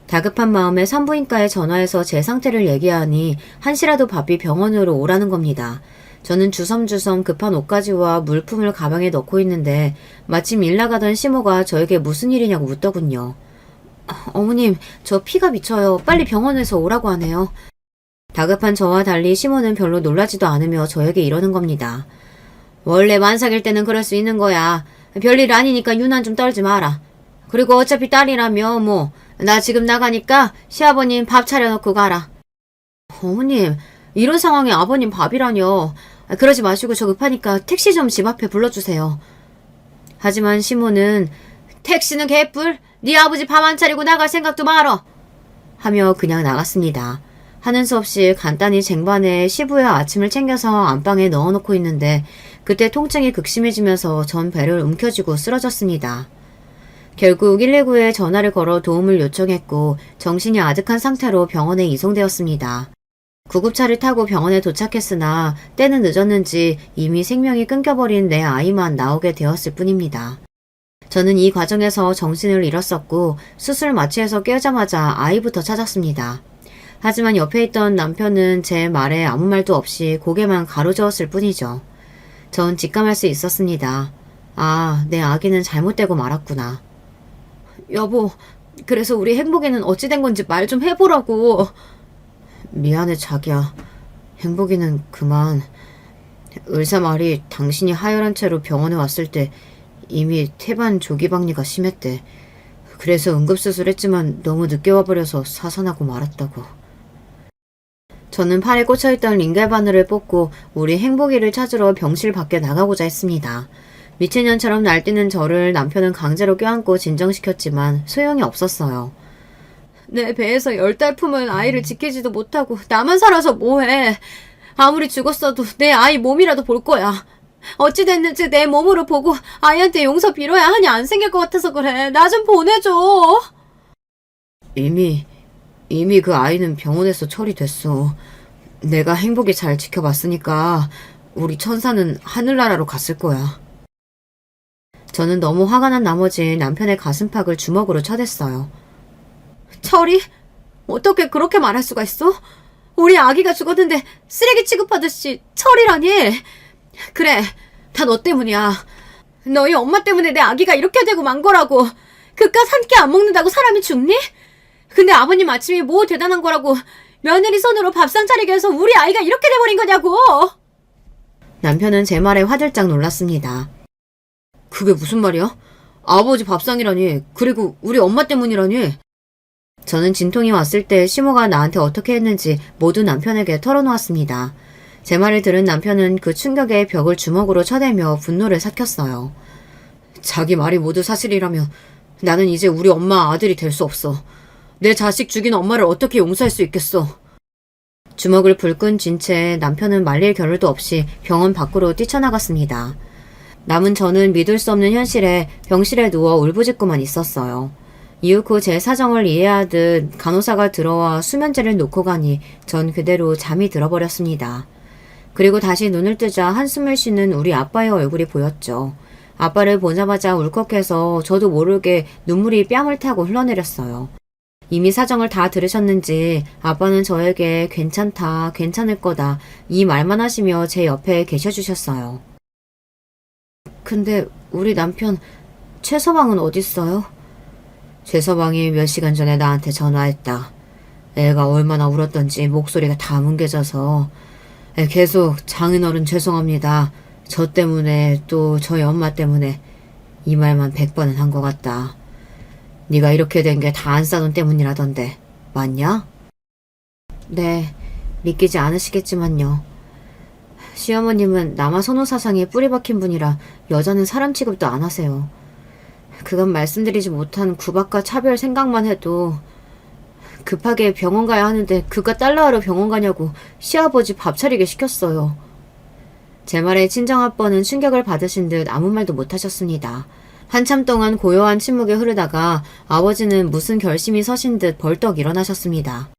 다급한 마음에 산부인과에 전화해서 제 상태를 얘기하니 한시라도 바삐 병원으로 오라는 겁니다. 저는 주섬주섬 급한 옷가지와 물품을 가방에 넣고 있는데 마침 일 나가던 시모가 저에게 무슨 일이냐고 묻더군요. 어머님, 저 피가 미쳐요. 빨리 병원에서 오라고 하네요. 다급한 저와 달리 시모는 별로 놀라지도 않으며 저에게 이러는 겁니다. 원래 만삭일 때는 그럴 수 있는 거야. 별일 아니니까 유난 좀 떨지 마라. 그리고 어차피 딸이라며 뭐 나 지금 나가니까 시아버님 밥 차려놓고 가라. 어머님, 이런 상황에 아버님 밥이라뇨. 그러지 마시고 저 급하니까 택시 좀 집 앞에 불러주세요. 하지만 시모는 택시는 개뿔? 네 아버지 밥 안 차리고 나갈 생각도 말어. 하며 그냥 나갔습니다. 하는 수 없이 간단히 쟁반에 시부야 아침을 챙겨서 안방에 넣어놓고 있는데 그때 통증이 극심해지면서 전 배를 움켜쥐고 쓰러졌습니다. 결국 119에 전화를 걸어 도움을 요청했고 정신이 아득한 상태로 병원에 이송되었습니다. 구급차를 타고 병원에 도착했으나 때는 늦었는지 이미 생명이 끊겨버린 내 아이만 나오게 되었을 뿐입니다. 저는 이 과정에서 정신을 잃었었고 수술 마취해서 깨자마자 아이부터 찾았습니다. 하지만 옆에 있던 남편은 제 말에 아무 말도 없이 고개만 가로저었을 뿐이죠. 전 직감할 수 있었습니다. 아, 내 아기는 잘못되고 말았구나. 여보, 그래서 우리 행복이는 어찌 된 건지 말 좀 해보라고. 미안해 자기야. 행복이는 그만. 의사 말이 당신이 하혈한 채로 병원에 왔을 때 이미 태반 조기박리가 심했대. 그래서 응급수술했지만 너무 늦게 와버려서 사산하고 말았다고. 저는 팔에 꽂혀있던 링겔 바늘을 뽑고 우리 행복이를 찾으러 병실 밖에 나가고자 했습니다. 미친년처럼 날뛰는 저를 남편은 강제로 껴안고 진정시켰지만 소용이 없었어요. 내 배에서 10달 품은 아이를 지키지도 못하고 나만 살아서 뭐해. 아무리 죽었어도 내 아이 몸이라도 볼 거야. 어찌 됐는지 내 몸으로 보고 아이한테 용서 빌어야 하니 안 생길 것 같아서 그래. 나 좀 보내줘. 이미 그 아이는 병원에서 처리됐어. 내가 행복이 잘 지켜봤으니까 우리 천사는 하늘나라로 갔을 거야. 저는 너무 화가 난 나머지 남편의 가슴팍을 주먹으로 쳐댔어요. 처리? 어떻게 그렇게 말할 수가 있어? 우리 아기가 죽었는데 쓰레기 취급하듯이 처리라니? 그래, 다 너 때문이야. 너희 엄마 때문에 내 아기가 이렇게 되고 만 거라고. 그깟 한 끼 안 먹는다고 사람이 죽니? 근데 아버님 아침이 뭐 대단한 거라고 며느리 손으로 밥상 차리게 해서 우리 아이가 이렇게 돼버린 거냐고. 남편은 제 말에 화들짝 놀랐습니다. 그게 무슨 말이야? 아버지 밥상이라니. 그리고 우리 엄마 때문이라니. 저는 진통이 왔을 때 시모가 나한테 어떻게 했는지 모두 남편에게 털어놓았습니다. 제 말을 들은 남편은 그 충격에 벽을 주먹으로 쳐대며 분노를 삭혔어요. 자기 말이 모두 사실이라면 나는 이제 우리 엄마 아들이 될 수 없어. 내 자식 죽인 엄마를 어떻게 용서할 수 있겠어. 주먹을 불끈 쥔 채 남편은 말릴 겨를도 없이 병원 밖으로 뛰쳐나갔습니다. 남은 저는 믿을 수 없는 현실에 병실에 누워 울부짖고만 있었어요. 이후 후 제 사정을 이해하듯 간호사가 들어와 수면제를 놓고 가니 전 그대로 잠이 들어버렸습니다. 그리고 다시 눈을 뜨자 한숨을 쉬는 우리 아빠의 얼굴이 보였죠. 아빠를 보자마자 울컥해서 저도 모르게 눈물이 뺨을 타고 흘러내렸어요. 이미 사정을 다 들으셨는지 아빠는 저에게 괜찮다, 괜찮을 거다 이 말만 하시며 제 옆에 계셔주셨어요. 근데 우리 남편 최서방은 어딨어요? 최서방이 몇 시간 전에 나한테 전화했다. 애가 얼마나 울었던지 목소리가 다 뭉개져서 계속 장인어른 죄송합니다. 저 때문에 또 저희 엄마 때문에 이 말만 100번은 한 것 같다. 네가 이렇게 된 게 다 안싸돈 때문이라던데 맞냐? 네, 믿기지 않으시겠지만요. 시어머님은 남아 선호사상에 뿌리 박힌 분이라 여자는 사람 취급도 안 하세요. 그간 말씀드리지 못한 구박과 차별 생각만 해도 급하게 병원 가야 하는데 그깟 달러하러 병원 가냐고 시아버지 밥 차리게 시켰어요. 제 말에 친정아빠는 충격을 받으신 듯 아무 말도 못하셨습니다. 한참 동안 고요한 침묵이 흐르다가 아버지는 무슨 결심이 서신 듯 벌떡 일어나셨습니다.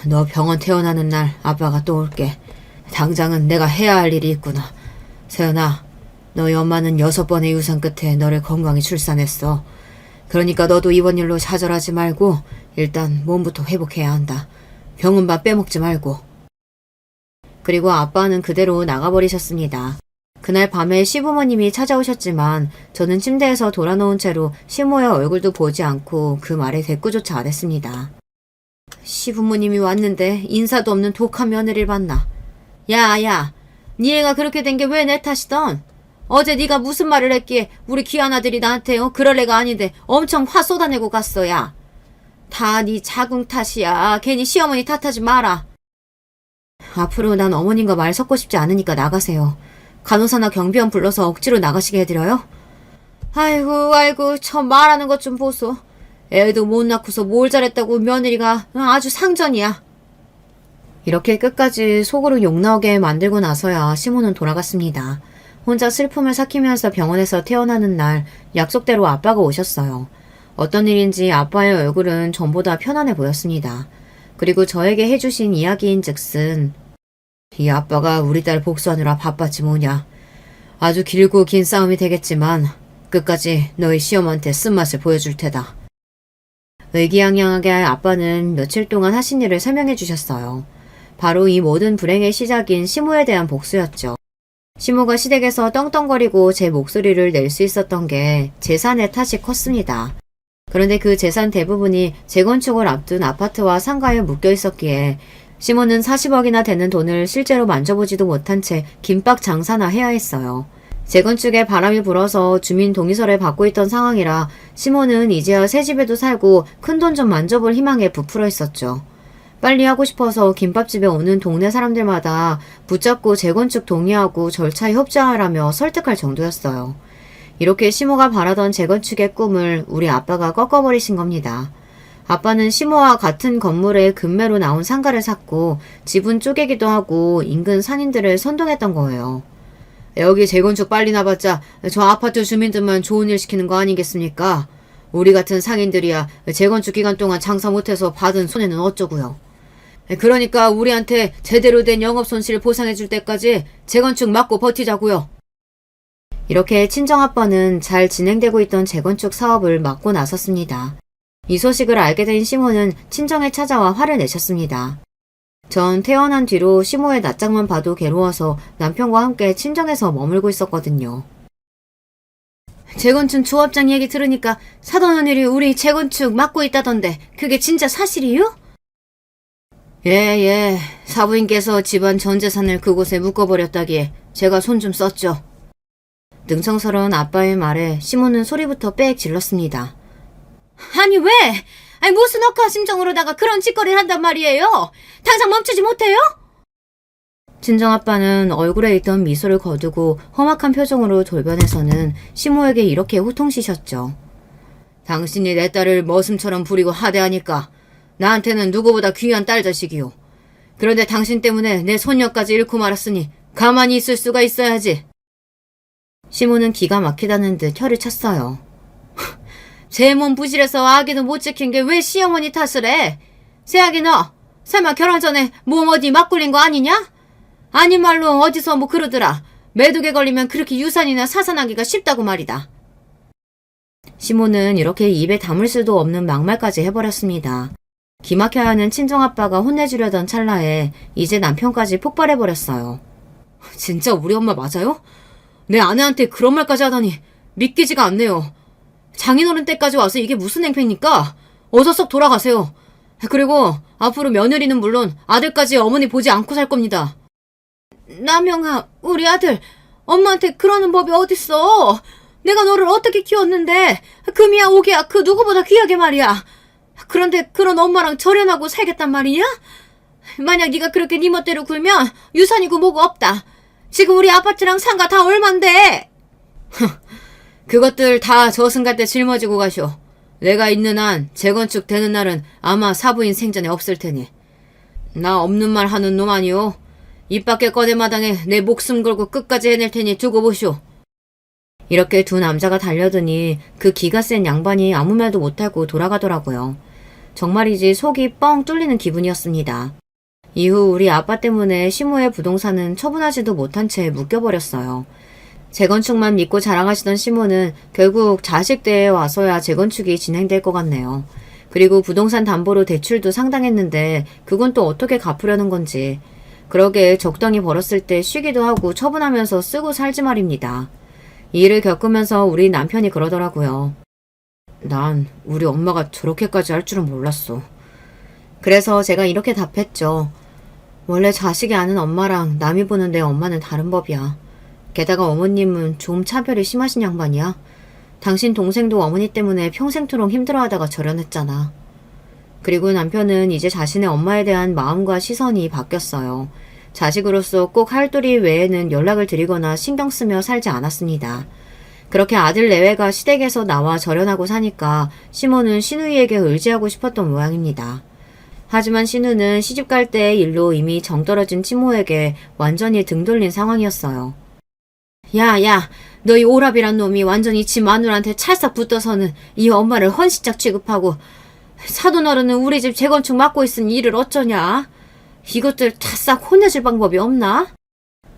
너 병원 퇴원하는 날 아빠가 또 올게. 당장은 내가 해야 할 일이 있구나. 세연아, 너희 엄마는 6번의 유산 끝에 너를 건강히 출산했어. 그러니까 너도 이번 일로 좌절하지 말고 일단 몸부터 회복해야 한다. 병은밥 빼먹지 말고. 그리고 아빠는 그대로 나가버리셨습니다. 그날 밤에 시부모님이 찾아오셨지만 저는 침대에서 돌아놓은 채로 시모의 얼굴도 보지 않고 그 말에 대꾸조차 안 했습니다. 시부모님이 왔는데 인사도 없는 독한 며느리를 봤나. 야, 네 애가 그렇게 된 게 왜 내 탓이던? 어제 네가 무슨 말을 했기에 우리 귀한 아들이 나한테 그럴 애가 아닌데 엄청 화 쏟아내고 갔어. 야. 다 네 자궁 탓이야. 괜히 시어머니 탓하지 마라. 앞으로 난 어머님과 말 섞고 싶지 않으니까 나가세요. 간호사나 경비원 불러서 억지로 나가시게 해드려요? 아이고, 저 말하는 것 좀 보소. 애도 못 낳고서 뭘 잘했다고 며느리가 아주 상전이야. 이렇게 끝까지 속으로 욕 나오게 만들고 나서야 시모는 돌아갔습니다. 혼자 슬픔을 삭히면서 병원에서 퇴원하는 날 약속대로 아빠가 오셨어요. 어떤 일인지 아빠의 얼굴은 전보다 편안해 보였습니다. 그리고 저에게 해주신 이야기인 즉슨 이 아빠가 우리 딸 복수하느라 바빴지 뭐냐. 아주 길고 긴 싸움이 되겠지만 끝까지 너희 시어머니한테 쓴맛을 보여줄 테다. 의기양양하게 아빠는 며칠 동안 하신 일을 설명해 주셨어요. 바로 이 모든 불행의 시작인 시모에 대한 복수였죠. 시모가 시댁에서 떵떵거리고 제 목소리를 낼 수 있었던 게 재산의 탓이 컸습니다. 그런데 그 재산 대부분이 재건축을 앞둔 아파트와 상가에 묶여 있었기에 시모는 40억이나 되는 돈을 실제로 만져보지도 못한 채 김밥 장사나 해야 했어요. 재건축에 바람이 불어서 주민 동의서를 받고 있던 상황이라 시모는 이제야 새 집에도 살고 큰돈 좀 만져볼 희망에 부풀어 있었죠. 빨리 하고 싶어서 김밥집에 오는 동네 사람들마다 붙잡고 재건축 동의하고 절차에 협조하라며 설득할 정도였어요. 이렇게 시모가 바라던 재건축의 꿈을 우리 아빠가 꺾어버리신 겁니다. 아빠는 시모와 같은 건물에 금매로 나온 상가를 샀고 지분 쪼개기도 하고 인근 상인들을 선동했던 거예요. 여기 재건축 빨리 나봤자 저 아파트 주민들만 좋은 일 시키는 거 아니겠습니까? 우리 같은 상인들이야 재건축 기간 동안 장사 못해서 받은 손해는 어쩌고요. 그러니까 우리한테 제대로 된 영업 손실 보상해줄 때까지 재건축 막고 버티자고요. 이렇게 친정아빠는 잘 진행되고 있던 재건축 사업을 막고 나섰습니다. 이 소식을 알게 된 시모는 친정에 찾아와 화를 내셨습니다. 전 퇴원한 뒤로 시모의 낯짝만 봐도 괴로워서 남편과 함께 친정에서 머물고 있었거든요. 재건축 조합장 얘기 들으니까 사돈 언니이 우리 재건축 막고 있다던데 그게 진짜 사실이요? 예, 사부인께서 집안 전 재산을 그곳에 묶어버렸다기에 제가 손 좀 썼죠. 능청스러운 아빠의 말에 시모는 소리부터 빽 질렀습니다. 아니 왜? 아니 무슨 억한 심정으로다가 그런 짓거리를 한단 말이에요? 당장 멈추지 못해요? 친정아빠는 얼굴에 있던 미소를 거두고 험악한 표정으로 돌변해서는 시모에게 이렇게 호통치셨죠. 당신이 내 딸을 머슴처럼 부리고 하대하니까 나한테는 누구보다 귀한 딸 자식이요. 그런데 당신 때문에 내 손녀까지 잃고 말았으니 가만히 있을 수가 있어야지. 시모는 기가 막히다는 듯 혀를 쳤어요. 제 몸 부실해서 아기도 못 지킨 게 왜 시어머니 탓을 해? 새아기 너 설마 결혼 전에 몸 어디 막 굴린 거 아니냐? 아니 말로 어디서 뭐 그러더라. 매독에 걸리면 그렇게 유산이나 사산하기가 쉽다고 말이다. 시모는 이렇게 입에 담을 수도 없는 막말까지 해버렸습니다. 기막혀야 하는 친정아빠가 혼내주려던 찰나에 이제 남편까지 폭발해버렸어요. 진짜 우리 엄마 맞아요? 내 아내한테 그런 말까지 하다니 믿기지가 않네요. 장인어른 때까지 와서 이게 무슨 행패입니까? 어서 썩 돌아가세요. 그리고 앞으로 며느리는 물론 아들까지 어머니 보지 않고 살 겁니다. 남영아, 우리 아들 엄마한테 그러는 법이 어딨어. 내가 너를 어떻게 키웠는데 금이야 오기야 그 누구보다 귀하게 말이야. 그런데 그런 엄마랑 절연하고 살겠단 말이냐? 만약 네가 그렇게 네 멋대로 굴면 유산이고 뭐고 없다. 지금 우리 아파트랑 상가 다 얼만데? 그것들 다 저승갈 때 짊어지고 가쇼. 내가 있는 한 재건축 되는 날은 아마 사부인 생전에 없을 테니. 나 없는 말 하는 놈 아니오. 입 밖에 꺼내마당에 내 목숨 걸고 끝까지 해낼 테니 두고 보쇼. 이렇게 두 남자가 달려드니 그 기가 센 양반이 아무 말도 못하고 돌아가더라고요. 정말이지 속이 뻥 뚫리는 기분이었습니다. 이후 우리 아빠 때문에 시모의 부동산은 처분하지도 못한 채 묶여버렸어요. 재건축만 믿고 자랑하시던 시모는 결국 자식대에 와서야 재건축이 진행될 것 같네요. 그리고 부동산 담보로 대출도 상당했는데 그건 또 어떻게 갚으려는 건지. 그러게 적당히 벌었을 때 쉬기도 하고 처분하면서 쓰고 살지 말입니다. 이 일을 겪으면서 우리 남편이 그러더라고요. 난 우리 엄마가 저렇게까지 할 줄은 몰랐어. 그래서 제가 이렇게 답했죠. 원래 자식이 아는 엄마랑 남이 보는 내 엄마는 다른 법이야. 게다가 어머님은 좀 차별이 심하신 양반이야. 당신 동생도 어머니 때문에 평생토록 힘들어하다가 절연했잖아. 그리고 남편은 이제 자신의 엄마에 대한 마음과 시선이 바뀌었어요. 자식으로서 꼭 할 도리 외에는 연락을 드리거나 신경 쓰며 살지 않았습니다. 그렇게 아들 내외가 시댁에서 나와 절연하고 사니까 시모는 신우이에게 의지하고 싶었던 모양입니다. 하지만 신우는 시집갈 때의 일로 이미 정떨어진 친모에게 완전히 등 돌린 상황이었어요. 야, 너 이 오랍이란 놈이 완전히 지 마누라한테 찰싹 붙어서는 이 엄마를 헌시짝 취급하고 사돈 어른은 우리 집 재건축 맡고 있으니 이를 어쩌냐? 이것들 다 싹 혼내줄 방법이 없나?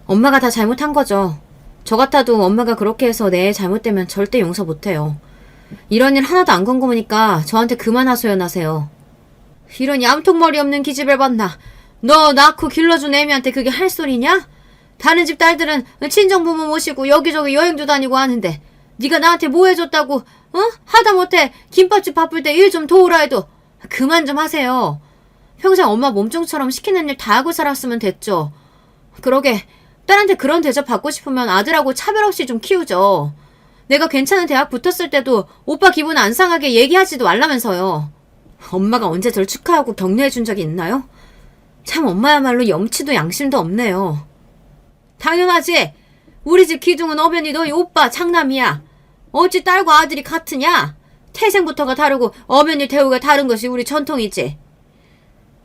엄마가 다 잘못한 거죠. 저 같아도 엄마가 그렇게 해서 내 잘못되면 절대 용서 못해요. 이런 일 하나도 안 궁금하니까 저한테 그만 하소연하세요. 이런 얌통머리 없는 기집애 봤나? 너 낳고 길러준 애미한테 그게 할 소리냐? 다른 집 딸들은 친정부모 모시고 여기저기 여행도 다니고 하는데 네가 나한테 뭐 해줬다고 어? 하다못해 김밥집 바쁠 때 일 좀 도우라 해도 그만 좀 하세요. 평생 엄마 몸종처럼 시키는 일 다 하고 살았으면 됐죠. 그러게 딸한테 그런 대접 받고 싶으면 아들하고 차별 없이 좀 키우죠. 내가 괜찮은 대학 붙었을 때도 오빠 기분 안 상하게 얘기하지도 말라면서요. 엄마가 언제 절 축하하고 격려해 준 적이 있나요? 참 엄마야말로 염치도 양심도 없네요. 당연하지. 우리 집 기둥은 어변이 너희 오빠 장남이야. 어찌 딸과 아들이 같으냐? 태생부터가 다르고 어머니 대우가 다른 것이 우리 전통이지.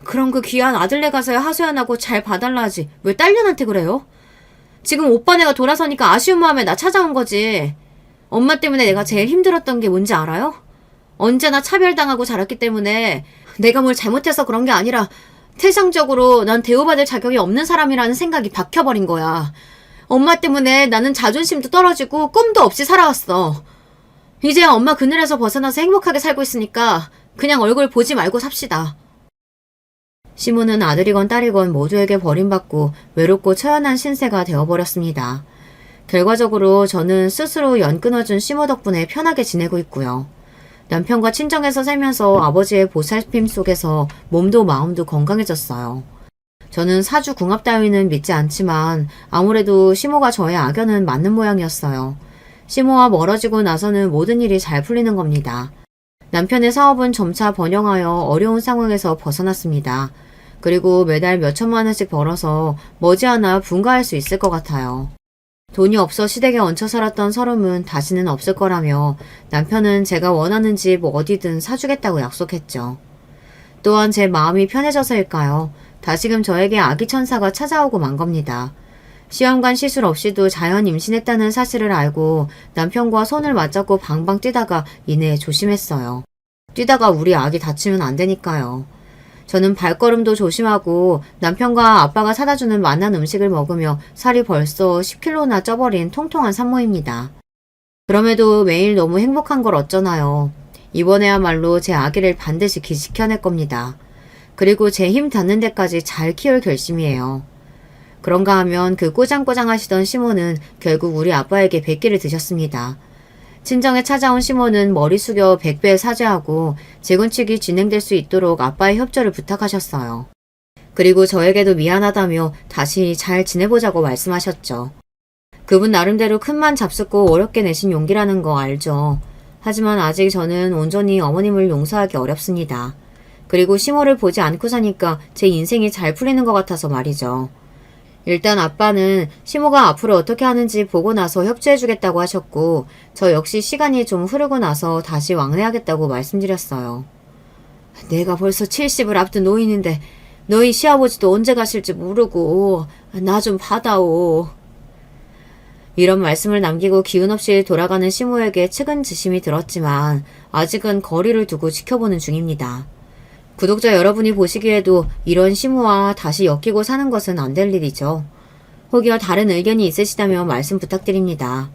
그럼 그 귀한 아들네 가서야 하소연하고 잘 봐달라 하지 왜 딸년한테 그래요? 지금 오빠네가 돌아서니까 아쉬운 마음에 나 찾아온 거지. 엄마 때문에 내가 제일 힘들었던 게 뭔지 알아요? 언제나 차별당하고 자랐기 때문에 내가 뭘 잘못해서 그런 게 아니라 태생적으로 난 대우받을 자격이 없는 사람이라는 생각이 박혀버린 거야. 엄마 때문에 나는 자존심도 떨어지고 꿈도 없이 살아왔어. 이제야 엄마 그늘에서 벗어나서 행복하게 살고 있으니까 그냥 얼굴 보지 말고 삽시다. 시모는 아들이건 딸이건 모두에게 버림받고 외롭고 처연한 신세가 되어버렸습니다. 결과적으로 저는 스스로 연 끊어준 시모 덕분에 편하게 지내고 있고요. 남편과 친정에서 살면서 아버지의 보살핌 속에서 몸도 마음도 건강해졌어요. 저는 사주 궁합 따위는 믿지 않지만 아무래도 시모가 저의 악연은 맞는 모양이었어요. 시모와 멀어지고 나서는 모든 일이 잘 풀리는 겁니다. 남편의 사업은 점차 번영하여 어려운 상황에서 벗어났습니다. 그리고 매달 몇천만 원씩 벌어서 머지않아 분가할 수 있을 것 같아요. 돈이 없어 시댁에 얹혀 살았던 서름은 다시는 없을 거라며 남편은 제가 원하는 집 어디든 사주겠다고 약속했죠. 또한 제 마음이 편해져서일까요? 다시금 저에게 아기 천사가 찾아오고 만 겁니다. 시험관 시술 없이도 자연 임신했다는 사실을 알고 남편과 손을 맞잡고 방방 뛰다가 이내 조심했어요. 뛰다가 우리 아기 다치면 안 되니까요. 저는 발걸음도 조심하고 남편과 아빠가 사다 주는 맛난 음식을 먹으며 살이 벌써 10kg나 쪄버린 통통한 산모입니다. 그럼에도 매일 너무 행복한 걸 어쩌나요. 이번에야말로 제 아기를 반드시 지켜낼 겁니다. 그리고 제 힘 닿는 데까지 잘 키울 결심이에요. 그런가 하면 그 꼬장꼬장 하시던 시모는 결국 우리 아빠에게 백기를 드셨습니다. 친정에 찾아온 시모는 머리 숙여 100배 사죄하고 재건축이 진행될 수 있도록 아빠의 협조를 부탁하셨어요. 그리고 저에게도 미안하다며 다시 잘 지내보자고 말씀하셨죠. 그분 나름대로 큰맘 잡숫고 어렵게 내신 용기라는 거 알죠. 하지만 아직 저는 온전히 어머님을 용서하기 어렵습니다. 그리고 시모를 보지 않고 사니까 제 인생이 잘 풀리는 것 같아서 말이죠. 일단 아빠는 시모가 앞으로 어떻게 하는지 보고 나서 협조해주겠다고 하셨고 저 역시 시간이 좀 흐르고 나서 다시 왕래하겠다고 말씀드렸어요. 내가 벌써 70을 앞둔 노인인데 너희 시아버지도 언제 가실지 모르고 나 좀 받아오. 이런 말씀을 남기고 기운 없이 돌아가는 시모에게 측은지심이 들었지만 아직은 거리를 두고 지켜보는 중입니다. 구독자 여러분이 보시기에도 이런 시모와 다시 엮이고 사는 것은 안 될 일이죠. 혹여 다른 의견이 있으시다면 말씀 부탁드립니다.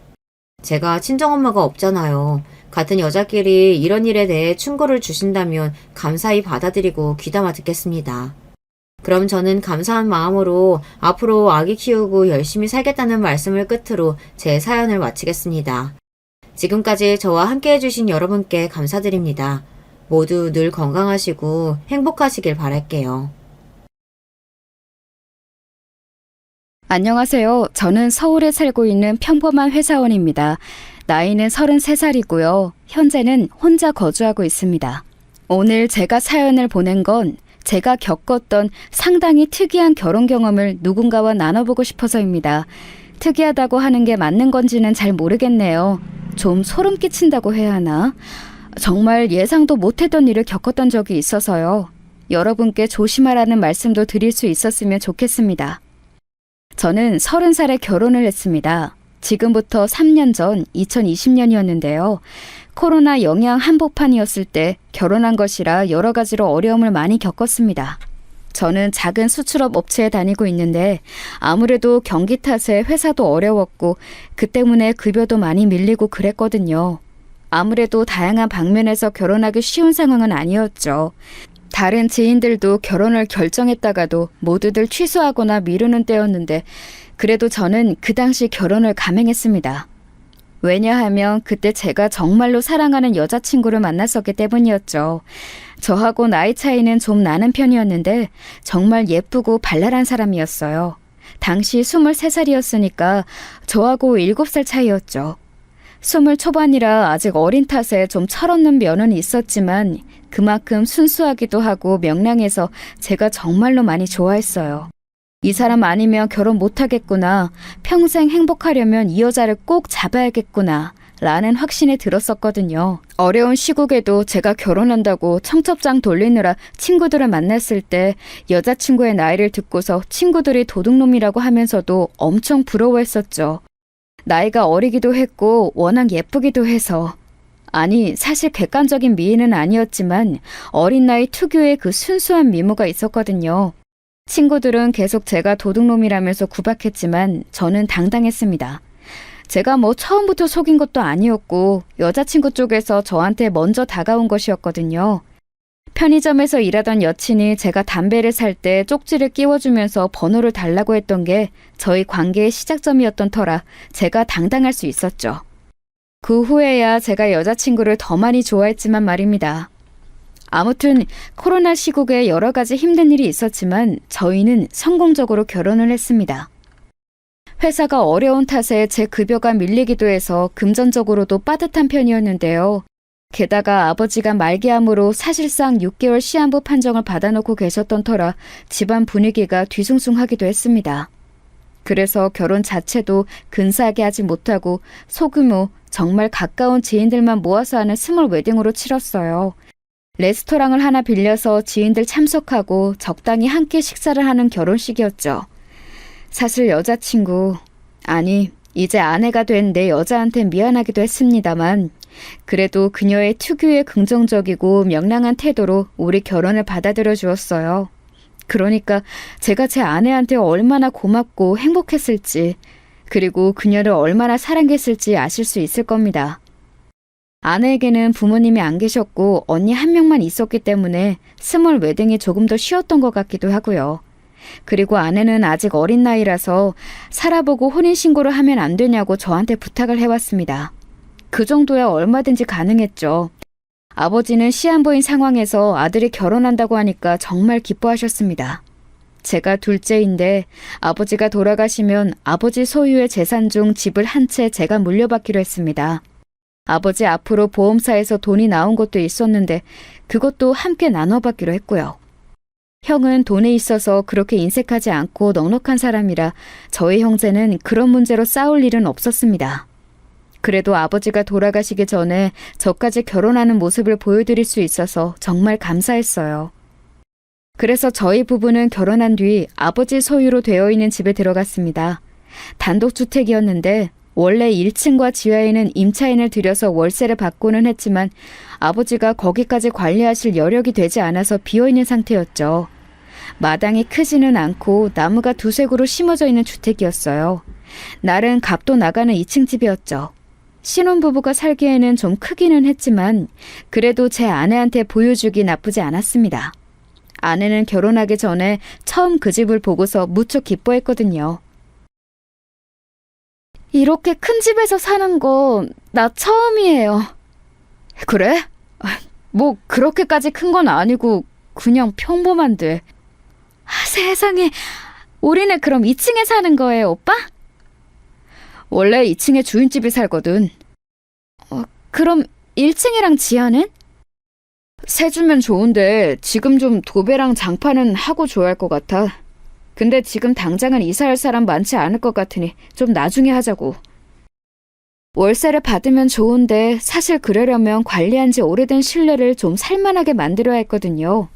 제가 친정엄마가 없잖아요. 같은 여자끼리 이런 일에 대해 충고를 주신다면 감사히 받아들이고 귀담아 듣겠습니다. 그럼 저는 감사한 마음으로 앞으로 아기 키우고 열심히 살겠다는 말씀을 끝으로 제 사연을 마치겠습니다. 지금까지 저와 함께 해주신 여러분께 감사드립니다. 모두 늘 건강하시고 행복하시길 바랄게요. 안녕하세요. 저는 서울에 살고 있는 평범한 회사원입니다. 나이는 33살이고요. 현재는 혼자 거주하고 있습니다. 오늘 제가 사연을 보낸 건 제가 겪었던 상당히 특이한 결혼 경험을 누군가와 나눠보고 싶어서입니다. 특이하다고 하는 게 맞는 건지는 잘 모르겠네요. 좀 소름 끼친다고 해야 하나? 정말 예상도 못했던 일을 겪었던 적이 있어서요. 여러분께 조심하라는 말씀도 드릴 수 있었으면 좋겠습니다. 저는 30살에 결혼을 했습니다. 지금부터 3년 전 2020년이었는데요. 코로나 영향 한복판이었을 때 결혼한 것이라 여러 가지로 어려움을 많이 겪었습니다. 저는 작은 수출업 업체에 다니고 있는데 아무래도 경기 탓에 회사도 어려웠고 그 때문에 급여도 많이 밀리고 그랬거든요. 아무래도 다양한 방면에서 결혼하기 쉬운 상황은 아니었죠. 다른 지인들도 결혼을 결정했다가도 모두들 취소하거나 미루는 때였는데 그래도 저는 그 당시 결혼을 감행했습니다. 왜냐하면 그때 제가 정말로 사랑하는 여자친구를 만났었기 때문이었죠. 저하고 나이 차이는 좀 나는 편이었는데 정말 예쁘고 발랄한 사람이었어요. 당시 23살이었으니까 저하고 7살 차이였죠. 20 초반이라 아직 어린 탓에 좀 철없는 면은 있었지만 그만큼 순수하기도 하고 명랑해서 제가 정말로 많이 좋아했어요. 이 사람 아니면 결혼 못하겠구나. 평생 행복하려면 이 여자를 꼭 잡아야겠구나. 라는 확신이 들었었거든요. 어려운 시국에도 제가 결혼한다고 청첩장 돌리느라 친구들을 만났을 때 여자친구의 나이를 듣고서 친구들이 도둑놈이라고 하면서도 엄청 부러워했었죠. 나이가 어리기도 했고 워낙 예쁘기도 해서. 아니, 사실 객관적인 미인은 아니었지만 어린 나이 특유의 그 순수한 미모가 있었거든요. 친구들은 계속 제가 도둑놈이라면서 구박했지만 저는 당당했습니다. 제가 처음부터 속인 것도 아니었고 여자친구 쪽에서 저한테 먼저 다가온 것이었거든요. 편의점에서 일하던 여친이 제가 담배를 살 때 쪽지를 끼워주면서 번호를 달라고 했던 게 저희 관계의 시작점이었던 터라 제가 당당할 수 있었죠. 그 후에야 제가 여자친구를 더 많이 좋아했지만 말입니다. 아무튼 코로나 시국에 여러 가지 힘든 일이 있었지만 저희는 성공적으로 결혼을 했습니다. 회사가 어려운 탓에 제 급여가 밀리기도 해서 금전적으로도 빠듯한 편이었는데요. 게다가 아버지가 말기암으로 사실상 6개월 시한부 판정을 받아놓고 계셨던 터라 집안 분위기가 뒤숭숭하기도 했습니다. 그래서 결혼 자체도 근사하게 하지 못하고 소규모 정말 가까운 지인들만 모아서 하는 스몰 웨딩으로 치렀어요. 레스토랑을 하나 빌려서 지인들 참석하고 적당히 함께 식사를 하는 결혼식이었죠. 사실 여자친구, 아니 이제 아내가 된 내 여자한테 미안하기도 했습니다만 그래도 그녀의 특유의 긍정적이고 명랑한 태도로 우리 결혼을 받아들여 주었어요. 그러니까 제가 제 아내한테 얼마나 고맙고 행복했을지 그리고 그녀를 얼마나 사랑했을지 아실 수 있을 겁니다. 아내에게는 부모님이 안 계셨고 언니 한 명만 있었기 때문에 스몰 웨딩이 조금 더 쉬웠던 것 같기도 하고요. 그리고 아내는 아직 어린 나이라서 살아보고 혼인신고를 하면 안 되냐고 저한테 부탁을 해왔습니다. 그 정도야 얼마든지 가능했죠. 아버지는 시한부인 상황에서 아들이 결혼한다고 하니까 정말 기뻐하셨습니다. 제가 둘째인데 아버지가 돌아가시면 아버지 소유의 재산 중 집을 한 채 제가 물려받기로 했습니다. 아버지 앞으로 보험사에서 돈이 나온 것도 있었는데 그것도 함께 나눠받기로 했고요. 형은 돈에 있어서 그렇게 인색하지 않고 넉넉한 사람이라 저희 형제는 그런 문제로 싸울 일은 없었습니다. 그래도 아버지가 돌아가시기 전에 저까지 결혼하는 모습을 보여드릴 수 있어서 정말 감사했어요. 그래서 저희 부부는 결혼한 뒤 아버지 소유로 되어 있는 집에 들어갔습니다. 단독주택이었는데 원래 1층과 지하에는 임차인을 들여서 월세를 받고는 했지만 아버지가 거기까지 관리하실 여력이 되지 않아서 비어있는 상태였죠. 마당이 크지는 않고 나무가 두세 그루 심어져 있는 주택이었어요. 날은 값도 나가는 2층 집이었죠. 신혼부부가 살기에는 좀 크기는 했지만 그래도 제 아내한테 보여주기 나쁘지 않았습니다. 아내는 결혼하기 전에 처음 그 집을 보고서 무척 기뻐했거든요. 이렇게 큰 집에서 사는 거 나 처음이에요. 그래? 뭐 그렇게까지 큰 건 아니고 그냥 평범한데. 세상에, 우리는 그럼 2층에 사는 거예요, 오빠? 원래 2층에 주인집이 살거든. 그럼 1층이랑 지하는? 세 주면 좋은데 지금 좀 도배랑 장판은 하고 줘야 할 것 같아. 근데 지금 당장은 이사할 사람 많지 않을 것 같으니 좀 나중에 하자고. 월세를 받으면 좋은데 사실 그러려면 관리한 지 오래된 실내를 좀 살만하게 만들어야 했거든요.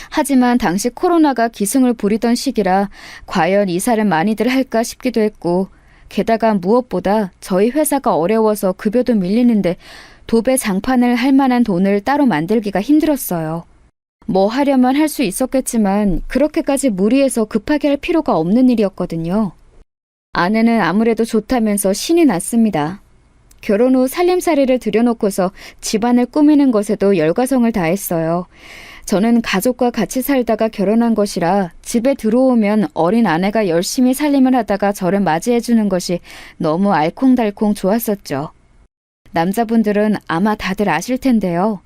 하지만 당시 코로나가 기승을 부리던 시기라 과연 이사를 많이들 할까 싶기도 했고, 게다가 무엇보다 저희 회사가 어려워서 급여도 밀리는데 도배 장판을 할 만한 돈을 따로 만들기가 힘들었어요. 뭐 하려면 할 수 있었겠지만 그렇게까지 무리해서 급하게 할 필요가 없는 일이었거든요. 아내는 아무래도 좋다면서 신이 났습니다. 결혼 후 살림살이를 들여놓고서 집안을 꾸미는 것에도 열과성을 다했어요. 저는 가족과 같이 살다가 결혼한 것이라 집에 들어오면 어린 아내가 열심히 살림을 하다가 저를 맞이해주는 것이 너무 알콩달콩 좋았었죠. 남자분들은 아마 다들 아실 텐데요.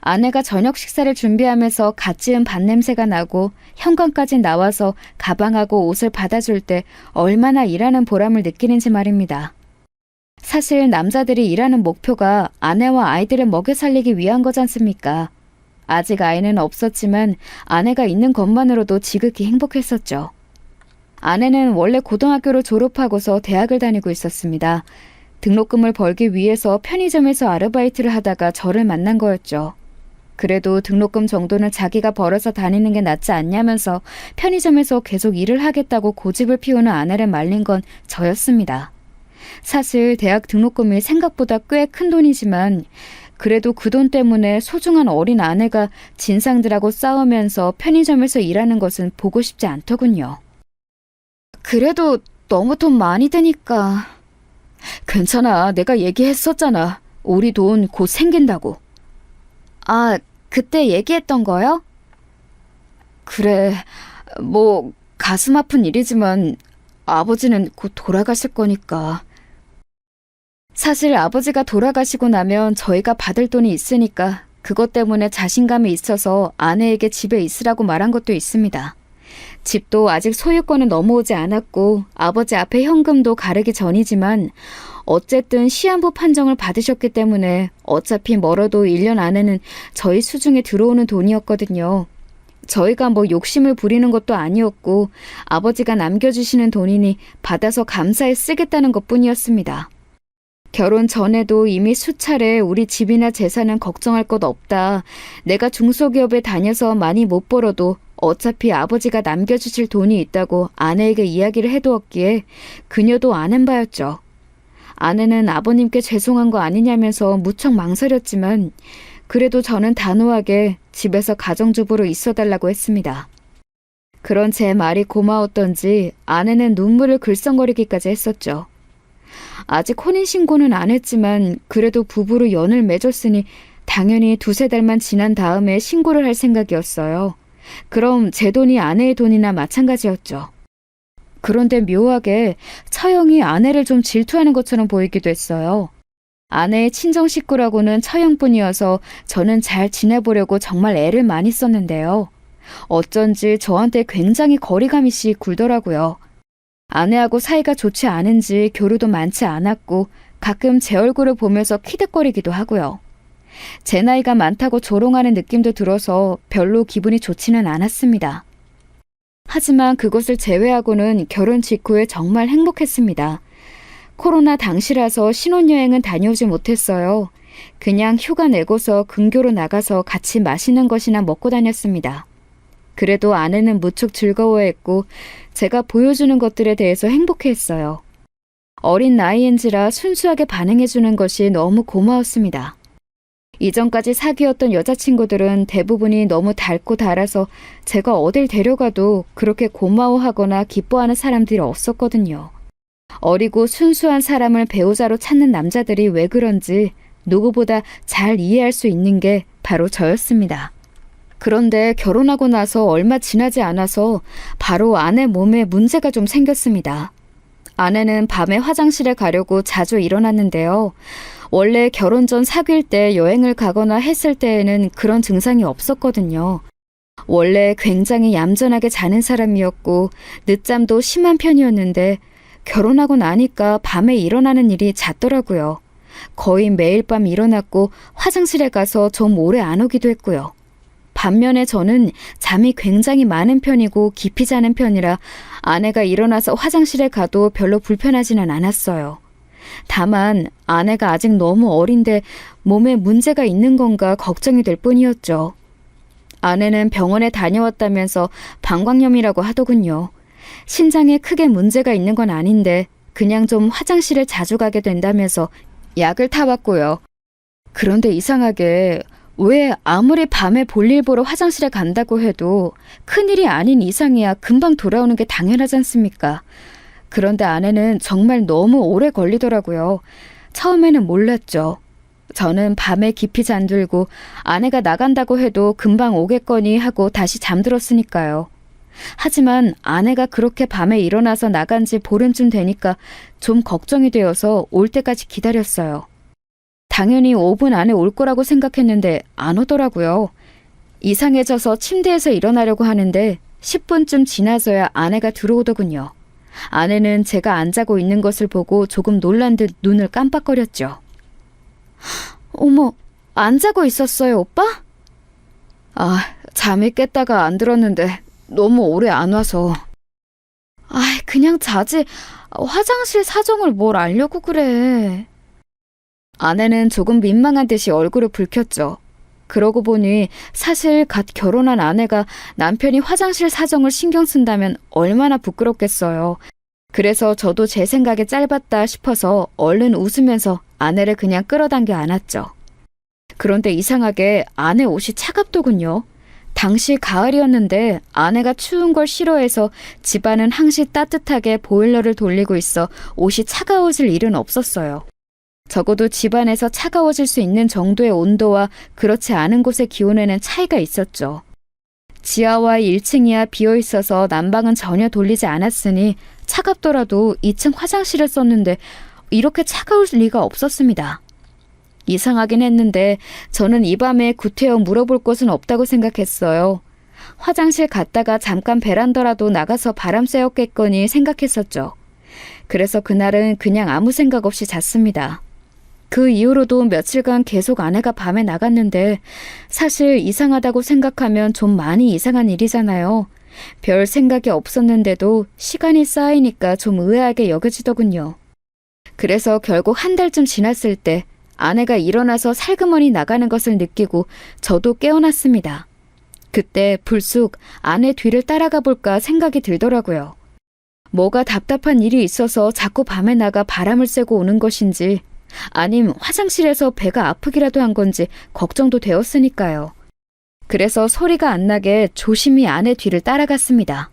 아내가 저녁 식사를 준비하면서 갓 지은 밥 냄새가 나고 현관까지 나와서 가방하고 옷을 받아줄 때 얼마나 일하는 보람을 느끼는지 말입니다. 사실 남자들이 일하는 목표가 아내와 아이들을 먹여 살리기 위한 거지 않습니까? 아직 아이는 없었지만 아내가 있는 것만으로도 지극히 행복했었죠. 아내는 원래 고등학교를 졸업하고서 대학을 다니고 있었습니다. 등록금을 벌기 위해서 편의점에서 아르바이트를 하다가 저를 만난 거였죠. 그래도 등록금 정도는 자기가 벌어서 다니는 게 낫지 않냐면서 편의점에서 계속 일을 하겠다고 고집을 피우는 아내를 말린 건 저였습니다. 사실 대학 등록금이 생각보다 꽤 큰 돈이지만 그래도 그 돈 때문에 소중한 어린 아내가 진상들하고 싸우면서 편의점에서 일하는 것은 보고 싶지 않더군요. 그래도 너무 돈 많이 드니까. 괜찮아, 내가 얘기했었잖아. 우리 돈 곧 생긴다고. 아, 그때 얘기했던 거요? 그래, 뭐 가슴 아픈 일이지만 아버지는 곧 돌아가실 거니까. 사실 아버지가 돌아가시고 나면 저희가 받을 돈이 있으니까 그것 때문에 자신감이 있어서 아내에게 집에 있으라고 말한 것도 있습니다. 집도 아직 소유권은 넘어오지 않았고 아버지 앞에 현금도 가르기 전이지만 어쨌든 시한부 판정을 받으셨기 때문에 어차피 멀어도 1년 안에는 저희 수중에 들어오는 돈이었거든요. 저희가 뭐 욕심을 부리는 것도 아니었고 아버지가 남겨주시는 돈이니 받아서 감사히 쓰겠다는 것뿐이었습니다. 결혼 전에도 이미 수차례 우리 집이나 재산은 걱정할 것 없다. 내가 중소기업에 다녀서 많이 못 벌어도 어차피 아버지가 남겨주실 돈이 있다고 아내에게 이야기를 해두었기에 그녀도 아는 바였죠. 아내는 아버님께 죄송한 거 아니냐면서 무척 망설였지만 그래도 저는 단호하게 집에서 가정주부로 있어달라고 했습니다. 그런 제 말이 고마웠던지 아내는 눈물을 글썽거리기까지 했었죠. 아직 혼인신고는 안 했지만 그래도 부부로 연을 맺었으니 당연히 2-3달만 지난 다음에 신고를 할 생각이었어요. 그럼 제 돈이 아내의 돈이나 마찬가지였죠. 그런데 묘하게 처형이 아내를 좀 질투하는 것처럼 보이기도 했어요. 아내의 친정 식구라고는 처형뿐이어서 저는 잘 지내보려고 정말 애를 많이 썼는데요. 어쩐지 저한테 굉장히 거리감이 씨 굴더라고요. 아내하고 사이가 좋지 않은지 교류도 많지 않았고 가끔 제 얼굴을 보면서 키득거리기도 하고요. 제 나이가 많다고 조롱하는 느낌도 들어서 별로 기분이 좋지는 않았습니다. 하지만 그것을 제외하고는 결혼 직후에 정말 행복했습니다. 코로나 당시라서 신혼여행은 다녀오지 못했어요. 그냥 휴가 내고서 근교로 나가서 같이 맛있는 것이나 먹고 다녔습니다. 그래도 아내는 무척 즐거워했고 제가 보여주는 것들에 대해서 행복해했어요. 어린 나이인지라 순수하게 반응해주는 것이 너무 고마웠습니다. 이전까지 사귀었던 여자친구들은 대부분이 너무 닳고 달아서 제가 어딜 데려가도 그렇게 고마워하거나 기뻐하는 사람들이 없었거든요. 어리고 순수한 사람을 배우자로 찾는 남자들이 왜 그런지 누구보다 잘 이해할 수 있는 게 바로 저였습니다. 그런데 결혼하고 나서 얼마 지나지 않아서 바로 아내 몸에 문제가 좀 생겼습니다. 아내는 밤에 화장실에 가려고 자주 일어났는데요. 원래 결혼 전 사귈 때 여행을 가거나 했을 때에는 그런 증상이 없었거든요. 원래 굉장히 얌전하게 자는 사람이었고 늦잠도 심한 편이었는데 결혼하고 나니까 밤에 일어나는 일이 잦더라고요. 거의 매일 밤 일어났고 화장실에 가서 좀 오래 안 오기도 했고요. 반면에 저는 잠이 굉장히 많은 편이고 깊이 자는 편이라 아내가 일어나서 화장실에 가도 별로 불편하지는 않았어요. 다만 아내가 아직 너무 어린데 몸에 문제가 있는 건가 걱정이 될 뿐이었죠. 아내는 병원에 다녀왔다면서 방광염이라고 하더군요. 신장에 크게 문제가 있는 건 아닌데 그냥 좀 화장실에 자주 가게 된다면서 약을 타봤고요. 그런데 이상하게 왜 아무리 밤에 볼일 보러 화장실에 간다고 해도 큰일이 아닌 이상이야 금방 돌아오는 게 당연하지 않습니까? 그런데 아내는 정말 너무 오래 걸리더라고요. 처음에는 몰랐죠. 저는 밤에 깊이 잠들고 아내가 나간다고 해도 금방 오겠거니 하고 다시 잠들었으니까요. 하지만 아내가 그렇게 밤에 일어나서 나간 지 보름쯤 되니까 좀 걱정이 되어서 올 때까지 기다렸어요. 당연히 5분 안에 올 거라고 생각했는데 안 오더라고요. 이상해져서 침대에서 일어나려고 하는데 10분쯤 지나서야 아내가 들어오더군요. 아내는 제가 안 자고 있는 것을 보고 조금 놀란 듯 눈을 깜빡거렸죠. 어머, 안 자고 있었어요, 오빠? 잠이 깼다가 안 들었는데 너무 오래 안 와서. 그냥 자지. 화장실 사정을 뭘 알려고 그래. 아내는 조금 민망한 듯이 얼굴을 붉혔죠. 그러고 보니 사실 갓 결혼한 아내가 남편이 화장실 사정을 신경 쓴다면 얼마나 부끄럽겠어요. 그래서 저도 제 생각에 짧았다 싶어서 얼른 웃으면서 아내를 그냥 끌어당겨 안았죠. 그런데 이상하게 아내 옷이 차갑더군요. 당시 가을이었는데 아내가 추운 걸 싫어해서 집안은 항시 따뜻하게 보일러를 돌리고 있어 옷이 차가워질 일은 없었어요. 적어도 집안에서 차가워질 수 있는 정도의 온도와 그렇지 않은 곳의 기온에는 차이가 있었죠. 지하와 1층이야 비어있어서 난방은 전혀 돌리지 않았으니 차갑더라도 2층 화장실을 썼는데 이렇게 차가울 리가 없었습니다. 이상하긴 했는데 저는 이 밤에 구태여 물어볼 곳은 없다고 생각했어요. 화장실 갔다가 잠깐 베란다라도 나가서 바람 쐬었겠거니 생각했었죠. 그래서 그날은 그냥 아무 생각 없이 잤습니다. 그 이후로도 며칠간 계속 아내가 밤에 나갔는데 사실 이상하다고 생각하면 좀 많이 이상한 일이잖아요. 별 생각이 없었는데도 시간이 쌓이니까 좀 의아하게 여겨지더군요. 그래서 결국 한 달쯤 지났을 때 아내가 일어나서 살그머니 나가는 것을 느끼고 저도 깨어났습니다. 그때 불쑥 아내 뒤를 따라가 볼까 생각이 들더라고요. 뭐가 답답한 일이 있어서 자꾸 밤에 나가 바람을 쐬고 오는 것인지 아님 화장실에서 배가 아프기라도 한 건지 걱정도 되었으니까요. 그래서 소리가 안 나게 조심히 아내 뒤를 따라갔습니다.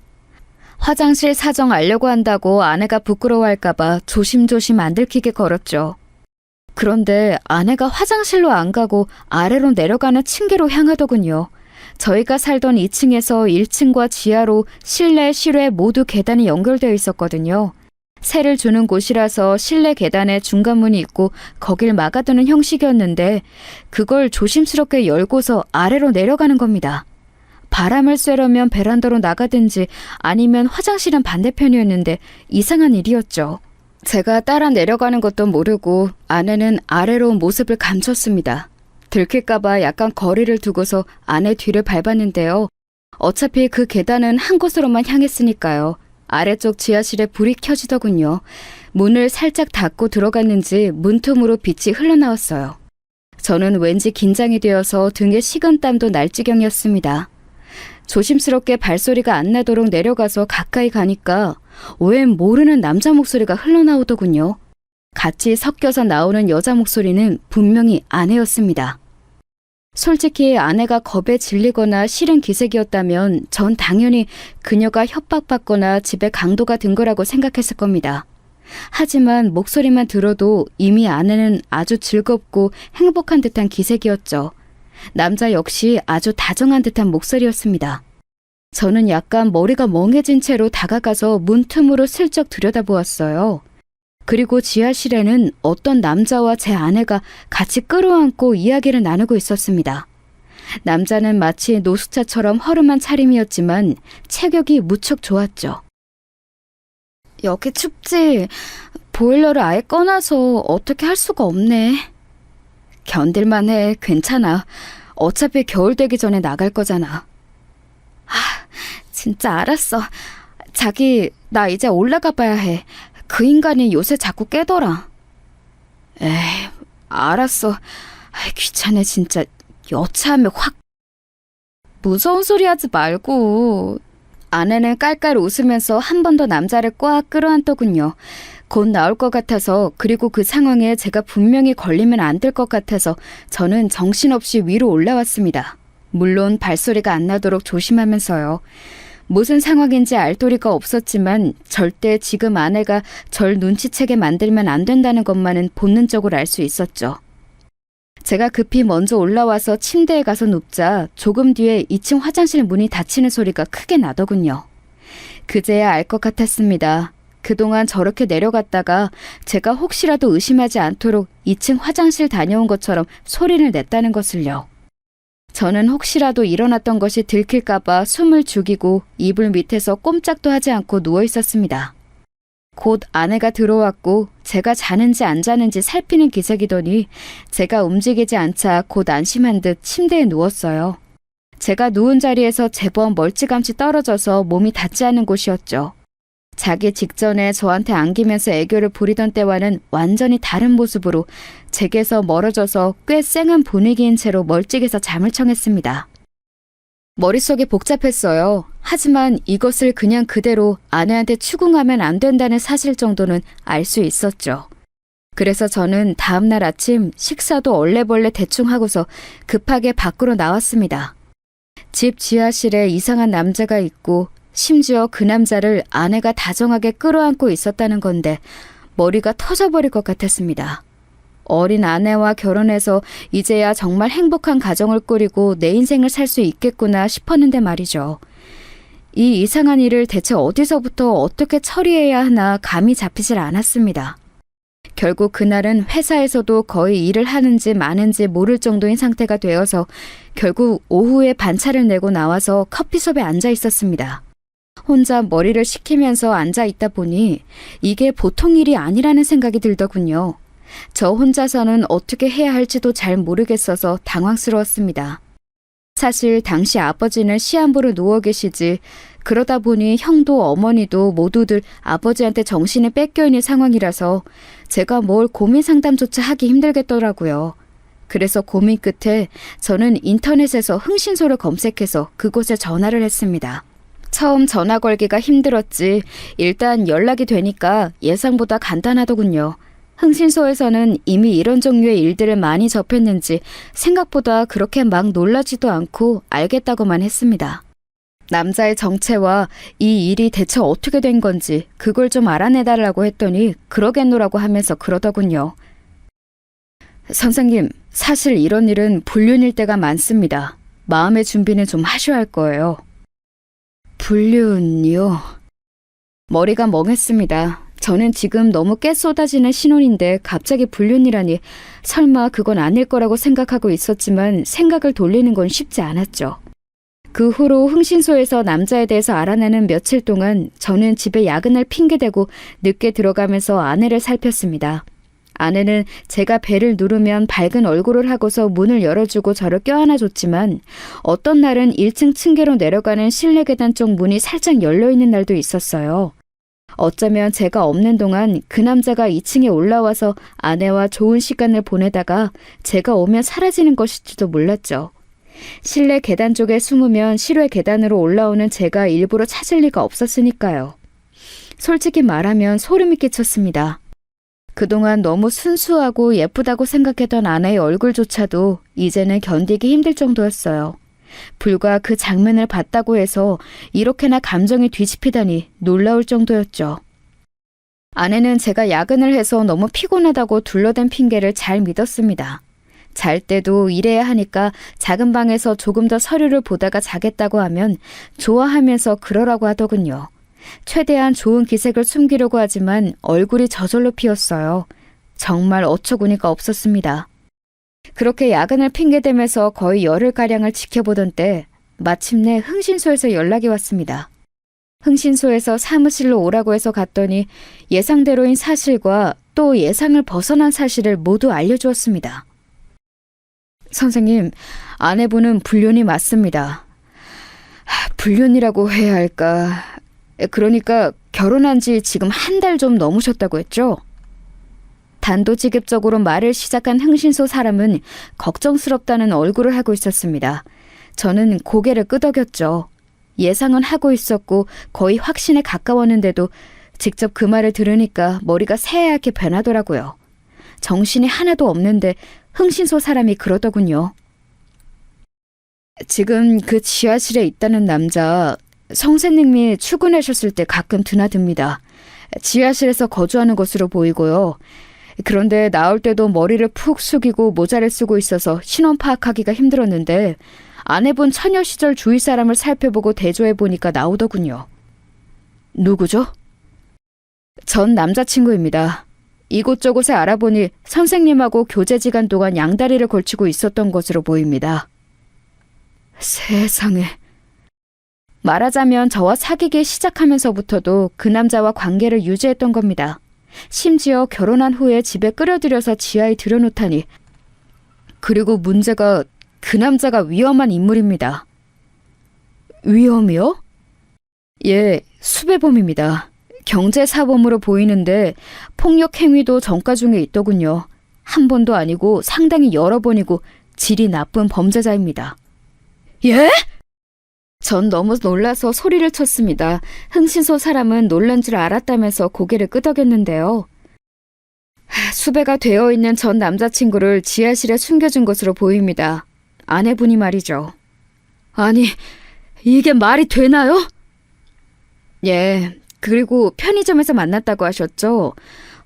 화장실 사정 알려고 한다고 아내가 부끄러워할까봐 조심조심 안 들키게 걸었죠. 그런데 아내가 화장실로 안 가고 아래로 내려가는 층계로 향하더군요. 저희가 살던 2층에서 1층과 지하로 실내, 실외 모두 계단이 연결되어 있었거든요. 세를 주는 곳이라서 실내 계단에 중간문이 있고 거길 막아두는 형식이었는데 그걸 조심스럽게 열고서 아래로 내려가는 겁니다. 바람을 쐬려면 베란다로 나가든지 아니면 화장실은 반대편이었는데 이상한 일이었죠. 제가 따라 내려가는 것도 모르고 아내는 아래로 모습을 감췄습니다. 들킬까봐 약간 거리를 두고서 아내 뒤를 밟았는데요. 어차피 그 계단은 한 곳으로만 향했으니까요. 아래쪽 지하실에 불이 켜지더군요. 문을 살짝 닫고 들어갔는지 문틈으로 빛이 흘러나왔어요. 저는 왠지 긴장이 되어서 등에 식은땀도 날 지경이었습니다. 조심스럽게 발소리가 안 나도록 내려가서 가까이 가니까 웬 모르는 남자 목소리가 흘러나오더군요. 같이 섞여서 나오는 여자 목소리는 분명히 아내였습니다. 솔직히 아내가 겁에 질리거나 싫은 기색이었다면 전 당연히 그녀가 협박받거나 집에 강도가 든 거라고 생각했을 겁니다. 하지만 목소리만 들어도 이미 아내는 아주 즐겁고 행복한 듯한 기색이었죠. 남자 역시 아주 다정한 듯한 목소리였습니다. 저는 약간 머리가 멍해진 채로 다가가서 문틈으로 슬쩍 들여다보았어요. 그리고 지하실에는 어떤 남자와 제 아내가 같이 끌어안고 이야기를 나누고 있었습니다. 남자는 마치 노숙자처럼 허름한 차림이었지만 체격이 무척 좋았죠. 여기 춥지? 보일러를 아예 꺼놔서 어떻게 할 수가 없네. 견딜만 해. 괜찮아. 어차피 겨울 되기 전에 나갈 거잖아. 진짜 알았어. 자기, 나 이제 올라가 봐야 해. 그 인간이 요새 자꾸 깨더라. 에이, 알았어. 귀찮네 진짜. 여차하면 확. 무서운 소리 하지 말고. 아내는 깔깔 웃으면서 한 번 더 남자를 꽉 끌어안더군요. 곧 나올 것 같아서, 그리고 그 상황에 제가 분명히 걸리면 안 될 것 같아서 저는 정신없이 위로 올라왔습니다. 물론 발소리가 안 나도록 조심하면서요. 무슨 상황인지 알 도리가 없었지만 절대 지금 아내가 절 눈치채게 만들면 안 된다는 것만은 본능적으로 알 수 있었죠. 제가 급히 먼저 올라와서 침대에 가서 눕자 조금 뒤에 2층 화장실 문이 닫히는 소리가 크게 나더군요. 그제야 알 것 같았습니다. 그동안 저렇게 내려갔다가 제가 혹시라도 의심하지 않도록 2층 화장실 다녀온 것처럼 소리를 냈다는 것을요. 저는 혹시라도 일어났던 것이 들킬까봐 숨을 죽이고 이불 밑에서 꼼짝도 하지 않고 누워 있었습니다. 곧 아내가 들어왔고 제가 자는지 안 자는지 살피는 기색이더니 제가 움직이지 않자 곧 안심한 듯 침대에 누웠어요. 제가 누운 자리에서 제법 멀찌감치 떨어져서 몸이 닿지 않는 곳이었죠. 자기 직전에 저한테 안기면서 애교를 부리던 때와는 완전히 다른 모습으로 제게서 멀어져서 꽤 쌩한 분위기인 채로 멀찍이서 잠을 청했습니다. 머릿속이 복잡했어요. 하지만 이것을 그냥 그대로 아내한테 추궁하면 안 된다는 사실 정도는 알 수 있었죠. 그래서 저는 다음날 아침 식사도 얼레벌레 대충 하고서 급하게 밖으로 나왔습니다. 집 지하실에 이상한 남자가 있고 심지어 그 남자를 아내가 다정하게 끌어안고 있었다는 건데 머리가 터져버릴 것 같았습니다. 어린 아내와 결혼해서 이제야 정말 행복한 가정을 꾸리고 내 인생을 살 수 있겠구나 싶었는데 말이죠. 이 이상한 일을 대체 어디서부터 어떻게 처리해야 하나 감이 잡히질 않았습니다. 결국 그날은 회사에서도 거의 일을 하는지 마는지 모를 정도인 상태가 되어서 결국 오후에 반차를 내고 나와서 커피숍에 앉아 있었습니다. 혼자 머리를 식히면서 앉아 있다 보니 이게 보통 일이 아니라는 생각이 들더군요. 저 혼자서는 어떻게 해야 할지도 잘 모르겠어서 당황스러웠습니다. 사실 당시 아버지는 시한부로 누워 계시지 그러다 보니 형도 어머니도 모두들 아버지한테 정신이 뺏겨 있는 상황이라서 제가 뭘 고민 상담조차 하기 힘들겠더라고요. 그래서 고민 끝에 저는 인터넷에서 흥신소를 검색해서 그곳에 전화를 했습니다. 처음 전화 걸기가 힘들었지 일단 연락이 되니까 예상보다 간단하더군요. 흥신소에서는 이미 이런 종류의 일들을 많이 접했는지 생각보다 그렇게 막 놀라지도 않고 알겠다고만 했습니다. 남자의 정체와 이 일이 대체 어떻게 된 건지 그걸 좀 알아내달라고 했더니 그러겠노라고 하면서 그러더군요. 선생님, 사실 이런 일은 불륜일 때가 많습니다. 마음의 준비는 좀 하셔야 할 거예요. 불륜이요? 머리가 멍했습니다. 저는 지금 너무 깨 쏟아지는 신혼인데 갑자기 불륜이라니 설마 그건 아닐 거라고 생각하고 있었지만 생각을 돌리는 건 쉽지 않았죠. 그 후로 흥신소에서 남자에 대해서 알아내는 며칠 동안 저는 집에 야근을 핑계대고 늦게 들어가면서 아내를 살폈습니다. 아내는 제가 벨을 누르면 밝은 얼굴을 하고서 문을 열어주고 저를 껴안아줬지만 어떤 날은 1층 층계로 내려가는 실내 계단 쪽 문이 살짝 열려있는 날도 있었어요. 어쩌면 제가 없는 동안 그 남자가 2층에 올라와서 아내와 좋은 시간을 보내다가 제가 오면 사라지는 것일지도 몰랐죠. 실내 계단 쪽에 숨으면 실외 계단으로 올라오는 제가 일부러 찾을 리가 없었으니까요. 솔직히 말하면 소름이 끼쳤습니다. 그동안 너무 순수하고 예쁘다고 생각했던 아내의 얼굴조차도 이제는 견디기 힘들 정도였어요. 불과 그 장면을 봤다고 해서 이렇게나 감정이 뒤집히다니 놀라울 정도였죠. 아내는 제가 야근을 해서 너무 피곤하다고 둘러댄 핑계를 잘 믿었습니다. 잘 때도 일해야 하니까 작은 방에서 조금 더 서류를 보다가 자겠다고 하면 좋아하면서 그러라고 하더군요. 최대한 좋은 기색을 숨기려고 하지만 얼굴이 저절로 피었어요. 정말 어처구니가 없었습니다. 그렇게 야근을 핑계대면서 거의 열흘가량을 지켜보던 때 마침내 흥신소에서 연락이 왔습니다. 흥신소에서 사무실로 오라고 해서 갔더니 예상대로인 사실과 또 예상을 벗어난 사실을 모두 알려주었습니다. 선생님, 아내분은 불륜이 맞습니다. 불륜이라고 해야 할까? 그러니까 결혼한 지 지금 한 달 좀 넘으셨다고 했죠? 단도직입적으로 말을 시작한 흥신소 사람은 걱정스럽다는 얼굴을 하고 있었습니다. 저는 고개를 끄덕였죠. 예상은 하고 있었고 거의 확신에 가까웠는데도 직접 그 말을 들으니까 머리가 새하얗게 변하더라고요. 정신이 하나도 없는데 흥신소 사람이 그러더군요. 지금 그 지하실에 있다는 남자, 선생님이 출근하셨을 때 가끔 드나듭니다. 지하실에서 거주하는 것으로 보이고요. 그런데 나올 때도 머리를 푹 숙이고 모자를 쓰고 있어서 신원 파악하기가 힘들었는데 아내분 처녀 시절 주위 사람을 살펴보고 대조해보니까 나오더군요. 누구죠? 전 남자친구입니다. 이곳저곳에 알아보니 선생님하고 교제지간 동안 양다리를 걸치고 있었던 것으로 보입니다. 세상에. 말하자면 저와 사귀기 시작하면서부터도 그 남자와 관계를 유지했던 겁니다. 심지어 결혼한 후에 집에 끌어들여서 지하에 들여놓다니. 그리고 문제가 그 남자가 위험한 인물입니다. 위험이요? 예, 수배범입니다. 경제사범으로 보이는데 폭력 행위도 전과 중에 있더군요. 한 번도 아니고 상당히 여러 번이고 질이 나쁜 범죄자입니다. 예? 전 너무 놀라서 소리를 쳤습니다. 흥신소 사람은 놀란 줄 알았다면서 고개를 끄덕였는데요. 수배가 되어 있는 전 남자친구를 지하실에 숨겨준 것으로 보입니다. 아내분이 말이죠. 아니, 이게 말이 되나요? 예, 그리고 편의점에서 만났다고 하셨죠?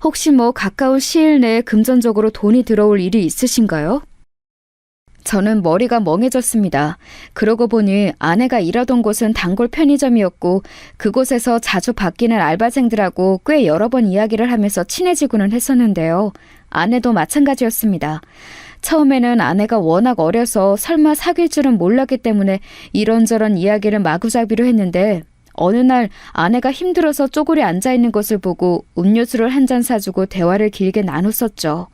혹시 가까운 시일 내에 금전적으로 돈이 들어올 일이 있으신가요? 저는 머리가 멍해졌습니다. 그러고 보니 아내가 일하던 곳은 단골 편의점이었고 그곳에서 자주 바뀌는 알바생들하고 꽤 여러 번 이야기를 하면서 친해지고는 했었는데요. 아내도 마찬가지였습니다. 처음에는 아내가 워낙 어려서 설마 사귈 줄은 몰랐기 때문에 이런저런 이야기를 마구잡이로 했는데 어느 날 아내가 힘들어서 쪼그려 앉아있는 것을 보고 음료수를 한 잔 사주고 대화를 길게 나눴었죠.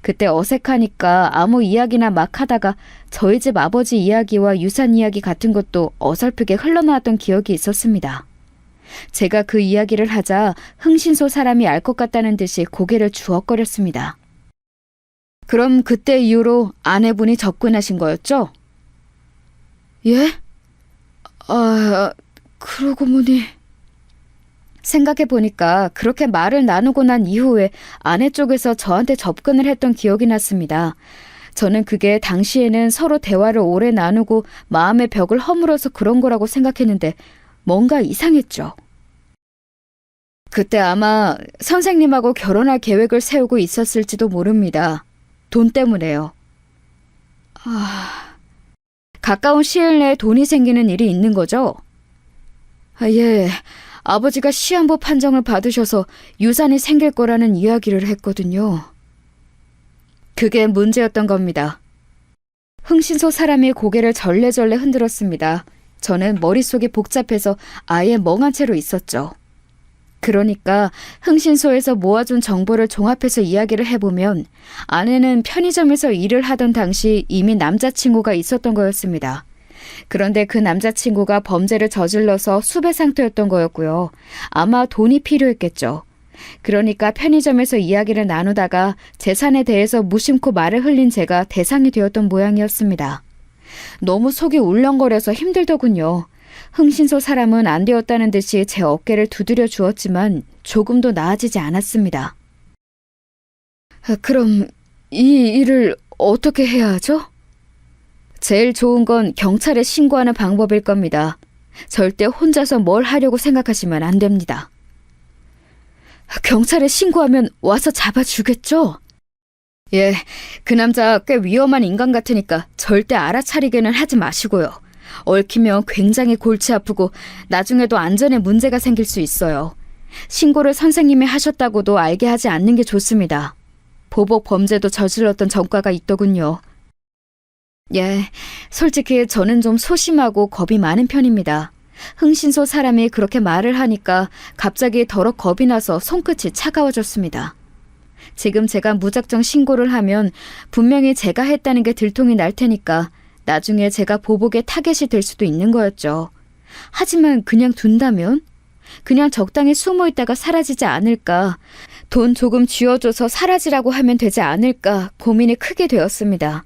그때 어색하니까 아무 이야기나 막 하다가 저희 집 아버지 이야기와 유산 이야기 같은 것도 어설프게 흘러나왔던 기억이 있었습니다. 제가 그 이야기를 하자 흥신소 사람이 알 것 같다는 듯이 고개를 주걱거렸습니다. 그럼 그때 이후로 아내분이 접근하신 거였죠? 예? 그러고 보니... 생각해보니까 그렇게 말을 나누고 난 이후에 아내 쪽에서 저한테 접근을 했던 기억이 났습니다. 저는 그게 당시에는 서로 대화를 오래 나누고 마음의 벽을 허물어서 그런 거라고 생각했는데 뭔가 이상했죠. 그때 아마 선생님하고 결혼할 계획을 세우고 있었을지도 모릅니다. 돈 때문에요. 가까운 시일 내에 돈이 생기는 일이 있는 거죠? 예. 아버지가 시한부 판정을 받으셔서 유산이 생길 거라는 이야기를 했거든요. 그게 문제였던 겁니다. 흥신소 사람이 고개를 절레절레 흔들었습니다. 저는 머릿속이 복잡해서 아예 멍한 채로 있었죠. 그러니까 흥신소에서 모아준 정보를 종합해서 이야기를 해보면 아내는 편의점에서 일을 하던 당시 이미 남자친구가 있었던 거였습니다. 그런데 그 남자친구가 범죄를 저질러서 수배 상태였던 거였고요. 아마 돈이 필요했겠죠. 그러니까 편의점에서 이야기를 나누다가 재산에 대해서 무심코 말을 흘린 제가 대상이 되었던 모양이었습니다. 너무 속이 울렁거려서 힘들더군요. 흥신소 사람은 안 되었다는 듯이 제 어깨를 두드려 주었지만 조금도 나아지지 않았습니다. 그럼 이 일을 어떻게 해야 하죠? 제일 좋은 건 경찰에 신고하는 방법일 겁니다. 절대 혼자서 뭘 하려고 생각하시면 안 됩니다. 경찰에 신고하면 와서 잡아주겠죠? 예, 그 남자 꽤 위험한 인간 같으니까 절대 알아차리게는 하지 마시고요. 얽히면 굉장히 골치 아프고 나중에도 안전에 문제가 생길 수 있어요. 신고를 선생님이 하셨다고도 알게 하지 않는 게 좋습니다. 보복 범죄도 저질렀던 전과가 있더군요. 예, 솔직히 저는 좀 소심하고 겁이 많은 편입니다. 흥신소 사람이 그렇게 말을 하니까 갑자기 더럭 겁이 나서 손끝이 차가워졌습니다. 지금 제가 무작정 신고를 하면 분명히 제가 했다는 게 들통이 날 테니까 나중에 제가 보복의 타겟이 될 수도 있는 거였죠. 하지만 그냥 둔다면? 그냥 적당히 숨어 있다가 사라지지 않을까, 돈 조금 쥐어줘서 사라지라고 하면 되지 않을까 고민이 크게 되었습니다.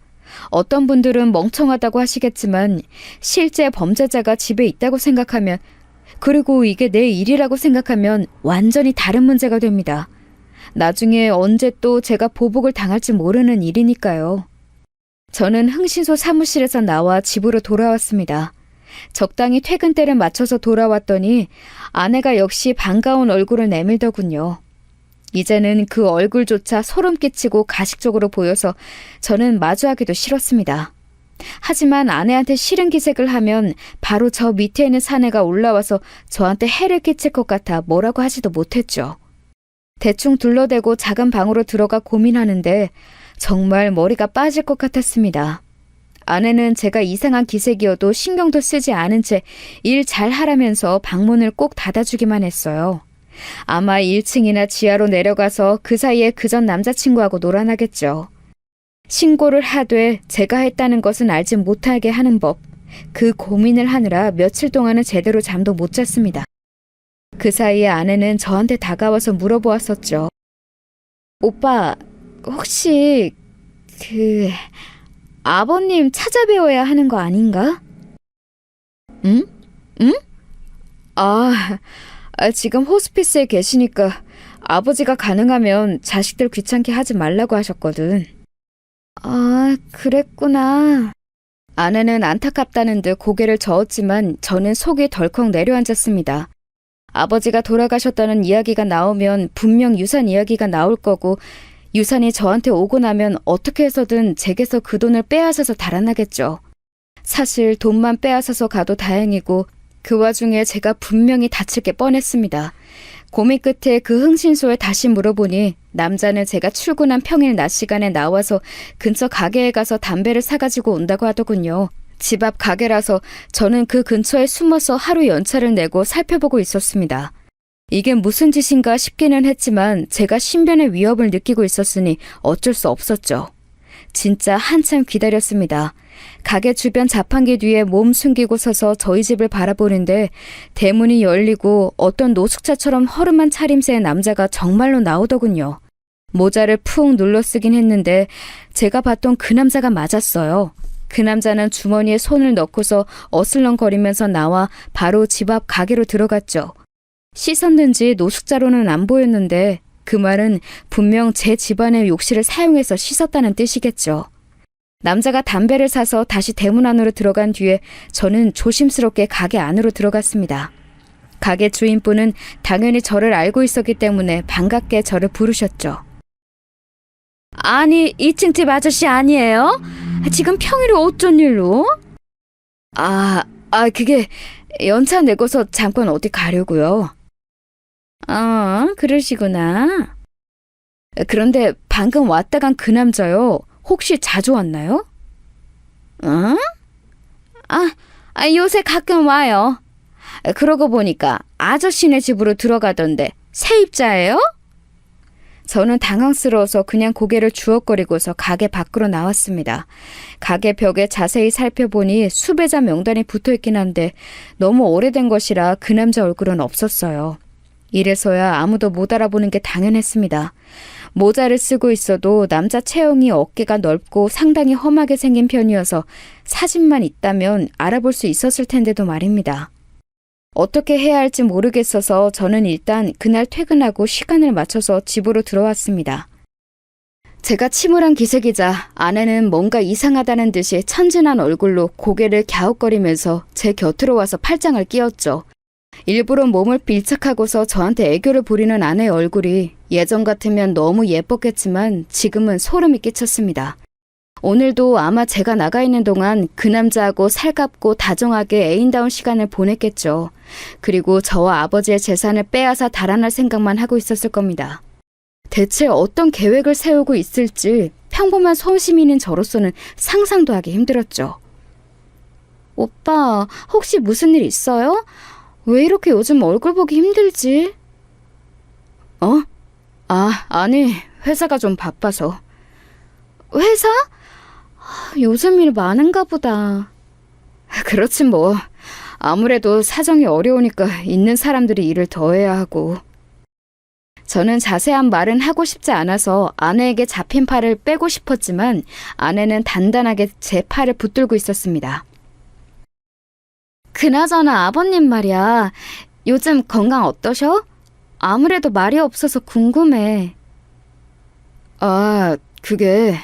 어떤 분들은 멍청하다고 하시겠지만 실제 범죄자가 집에 있다고 생각하면, 그리고 이게 내 일이라고 생각하면 완전히 다른 문제가 됩니다. 나중에 언제 또 제가 보복을 당할지 모르는 일이니까요. 저는 흥신소 사무실에서 나와 집으로 돌아왔습니다. 적당히 퇴근 때를 맞춰서 돌아왔더니 아내가 역시 반가운 얼굴을 내밀더군요. 이제는 그 얼굴조차 소름 끼치고 가식적으로 보여서 저는 마주하기도 싫었습니다. 하지만 아내한테 싫은 기색을 하면 바로 저 밑에 있는 사내가 올라와서 저한테 해를 끼칠 것 같아 뭐라고 하지도 못했죠. 대충 둘러대고 작은 방으로 들어가 고민하는데 정말 머리가 빠질 것 같았습니다. 아내는 제가 이상한 기색이어도 신경도 쓰지 않은 채 일 잘하라면서 방문을 꼭 닫아주기만 했어요. 아마 1층이나 지하로 내려가서 그 사이에 그전 남자친구하고 놀아나겠죠. 신고를 하되 제가 했다는 것은 알지 못하게 하는 법. 그 고민을 하느라 며칠 동안은 제대로 잠도 못 잤습니다. 그 사이에 아내는 저한테 다가와서 물어보았었죠. 오빠, 혹시 아버님 찾아뵈어야 하는 거 아닌가? 응? 응? 지금 호스피스에 계시니까 아버지가 가능하면 자식들 귀찮게 하지 말라고 하셨거든. 아, 그랬구나. 아내는 안타깝다는 듯 고개를 저었지만 저는 속이 덜컥 내려앉았습니다. 아버지가 돌아가셨다는 이야기가 나오면 분명 유산 이야기가 나올 거고, 유산이 저한테 오고 나면 어떻게 해서든 제게서 그 돈을 빼앗아서 달아나겠죠. 사실 돈만 빼앗아서 가도 다행이고 그 와중에 제가 분명히 다칠 게 뻔했습니다. 고민 끝에 그 흥신소에 다시 물어보니 남자는 제가 출근한 평일 낮 시간에 나와서 근처 가게에 가서 담배를 사가지고 온다고 하더군요. 집 앞 가게라서 저는 그 근처에 숨어서 하루 연차를 내고 살펴보고 있었습니다. 이게 무슨 짓인가 싶기는 했지만 제가 신변의 위협을 느끼고 있었으니 어쩔 수 없었죠. 진짜 한참 기다렸습니다. 가게 주변 자판기 뒤에 몸 숨기고 서서 저희 집을 바라보는데 대문이 열리고 어떤 노숙자처럼 허름한 차림새의 남자가 정말로 나오더군요. 모자를 푹 눌러 쓰긴 했는데 제가 봤던 그 남자가 맞았어요. 그 남자는 주머니에 손을 넣고서 어슬렁거리면서 나와 바로 집 앞 가게로 들어갔죠. 씻었는지 노숙자로는 안 보였는데 그 말은 분명 제 집안의 욕실을 사용해서 씻었다는 뜻이겠죠. 남자가 담배를 사서 다시 대문 안으로 들어간 뒤에 저는 조심스럽게 가게 안으로 들어갔습니다. 가게 주인분은 당연히 저를 알고 있었기 때문에 반갑게 저를 부르셨죠. 아니, 2층 집 아저씨 아니에요? 지금 평일에 어쩐 일로? 그게 연차 내고서 잠깐 어디 가려고요. 그러시구나. 그런데 방금 왔다 간 그 남자요. 혹시 자주 왔나요? 요새 가끔 와요. 그러고 보니까 아저씨네 집으로 들어가던데 세입자예요? 저는 당황스러워서 그냥 고개를 주걱거리고서 가게 밖으로 나왔습니다. 가게 벽에 자세히 살펴보니 수배자 명단이 붙어있긴 한데 너무 오래된 것이라 그 남자 얼굴은 없었어요. 이래서야 아무도 못 알아보는 게 당연했습니다. 모자를 쓰고 있어도 남자 체형이 어깨가 넓고 상당히 험하게 생긴 편이어서 사진만 있다면 알아볼 수 있었을 텐데도 말입니다. 어떻게 해야 할지 모르겠어서 저는 일단 그날 퇴근하고 시간을 맞춰서 집으로 들어왔습니다. 제가 침울한 기색이자 아내는 뭔가 이상하다는 듯이 천진한 얼굴로 고개를 갸웃거리면서 제 곁으로 와서 팔짱을 끼웠죠. 일부러 몸을 밀착하고서 저한테 애교를 부리는 아내의 얼굴이 예전 같으면 너무 예뻤겠지만 지금은 소름이 끼쳤습니다. 오늘도 아마 제가 나가 있는 동안 그 남자하고 살갑고 다정하게 애인다운 시간을 보냈겠죠. 그리고 저와 아버지의 재산을 빼앗아 달아날 생각만 하고 있었을 겁니다. 대체 어떤 계획을 세우고 있을지 평범한 소시민인 저로서는 상상도 하기 힘들었죠. 오빠, 혹시 무슨 일 있어요? 왜 이렇게 요즘 얼굴 보기 힘들지? 아니, 회사가 좀 바빠서. 회사? 요즘 일 많은가 보다. 그렇지 뭐. 아무래도 사정이 어려우니까 있는 사람들이 일을 더 해야 하고. 저는 자세한 말은 하고 싶지 않아서 아내에게 잡힌 팔을 빼고 싶었지만 아내는 단단하게 제 팔을 붙들고 있었습니다. 그나저나 아버님 말이야. 요즘 건강 어떠셔? 아무래도 말이 없어서 궁금해. 그게...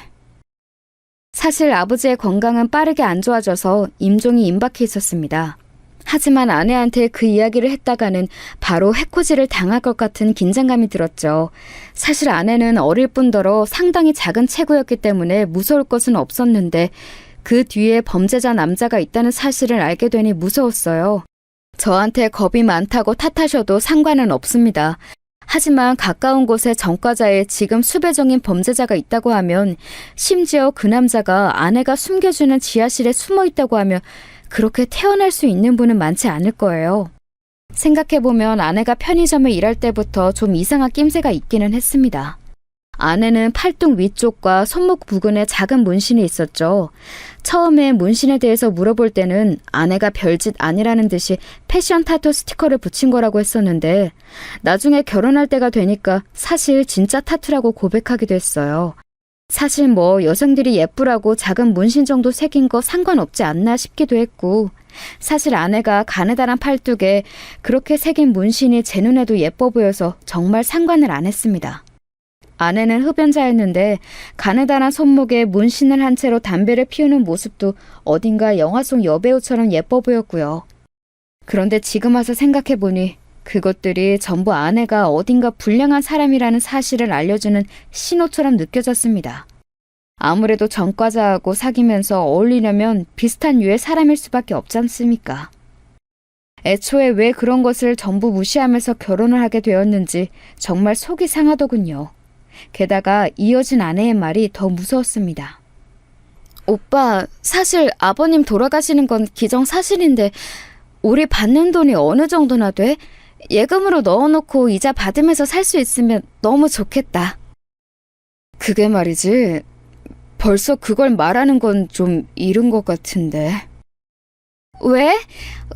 사실 아버지의 건강은 빠르게 안 좋아져서 임종이 임박해 있었습니다. 하지만 아내한테 그 이야기를 했다가는 바로 해코지를 당할 것 같은 긴장감이 들었죠. 사실 아내는 어릴 뿐더러 상당히 작은 체구였기 때문에 무서울 것은 없었는데 그 뒤에 범죄자 남자가 있다는 사실을 알게 되니 무서웠어요. 저한테 겁이 많다고 탓하셔도 상관은 없습니다. 하지만 가까운 곳에 전과자에 지금 수배정인 범죄자가 있다고 하면, 심지어 그 남자가 아내가 숨겨주는 지하실에 숨어 있다고 하면 그렇게 태어날 수 있는 분은 많지 않을 거예요. 생각해보면 아내가 편의점에 일할 때부터 좀 이상한 낌새가 있기는 했습니다. 아내는 팔뚝 위쪽과 손목 부근에 작은 문신이 있었죠. 처음에 문신에 대해서 물어볼 때는 아내가 별짓 아니라는 듯이 패션 타투 스티커를 붙인 거라고 했었는데 나중에 결혼할 때가 되니까 사실 진짜 타투라고 고백하기도 했어요. 사실 뭐 여성들이 예쁘라고 작은 문신 정도 새긴 거 상관없지 않나 싶기도 했고, 사실 아내가 가느다란 팔뚝에 그렇게 새긴 문신이 제 눈에도 예뻐 보여서 정말 상관을 안 했습니다. 아내는 흡연자였는데 가느다란 손목에 문신을 한 채로 담배를 피우는 모습도 어딘가 영화 속 여배우처럼 예뻐 보였고요. 그런데 지금 와서 생각해보니 그것들이 전부 아내가 어딘가 불량한 사람이라는 사실을 알려주는 신호처럼 느껴졌습니다. 아무래도 전과자하고 사귀면서 어울리려면 비슷한 류의 사람일 수밖에 없지 않습니까? 애초에 왜 그런 것을 전부 무시하면서 결혼을 하게 되었는지 정말 속이 상하더군요. 게다가 이어진 아내의 말이 더 무서웠습니다. 오빠, 사실 아버님 돌아가시는 건 기정사실인데 우리 받는 돈이 어느 정도나 돼? 예금으로 넣어놓고 이자 받으면서 살 수 있으면 너무 좋겠다. 그게 말이지, 벌써 그걸 말하는 건 좀 이른 것 같은데. 왜?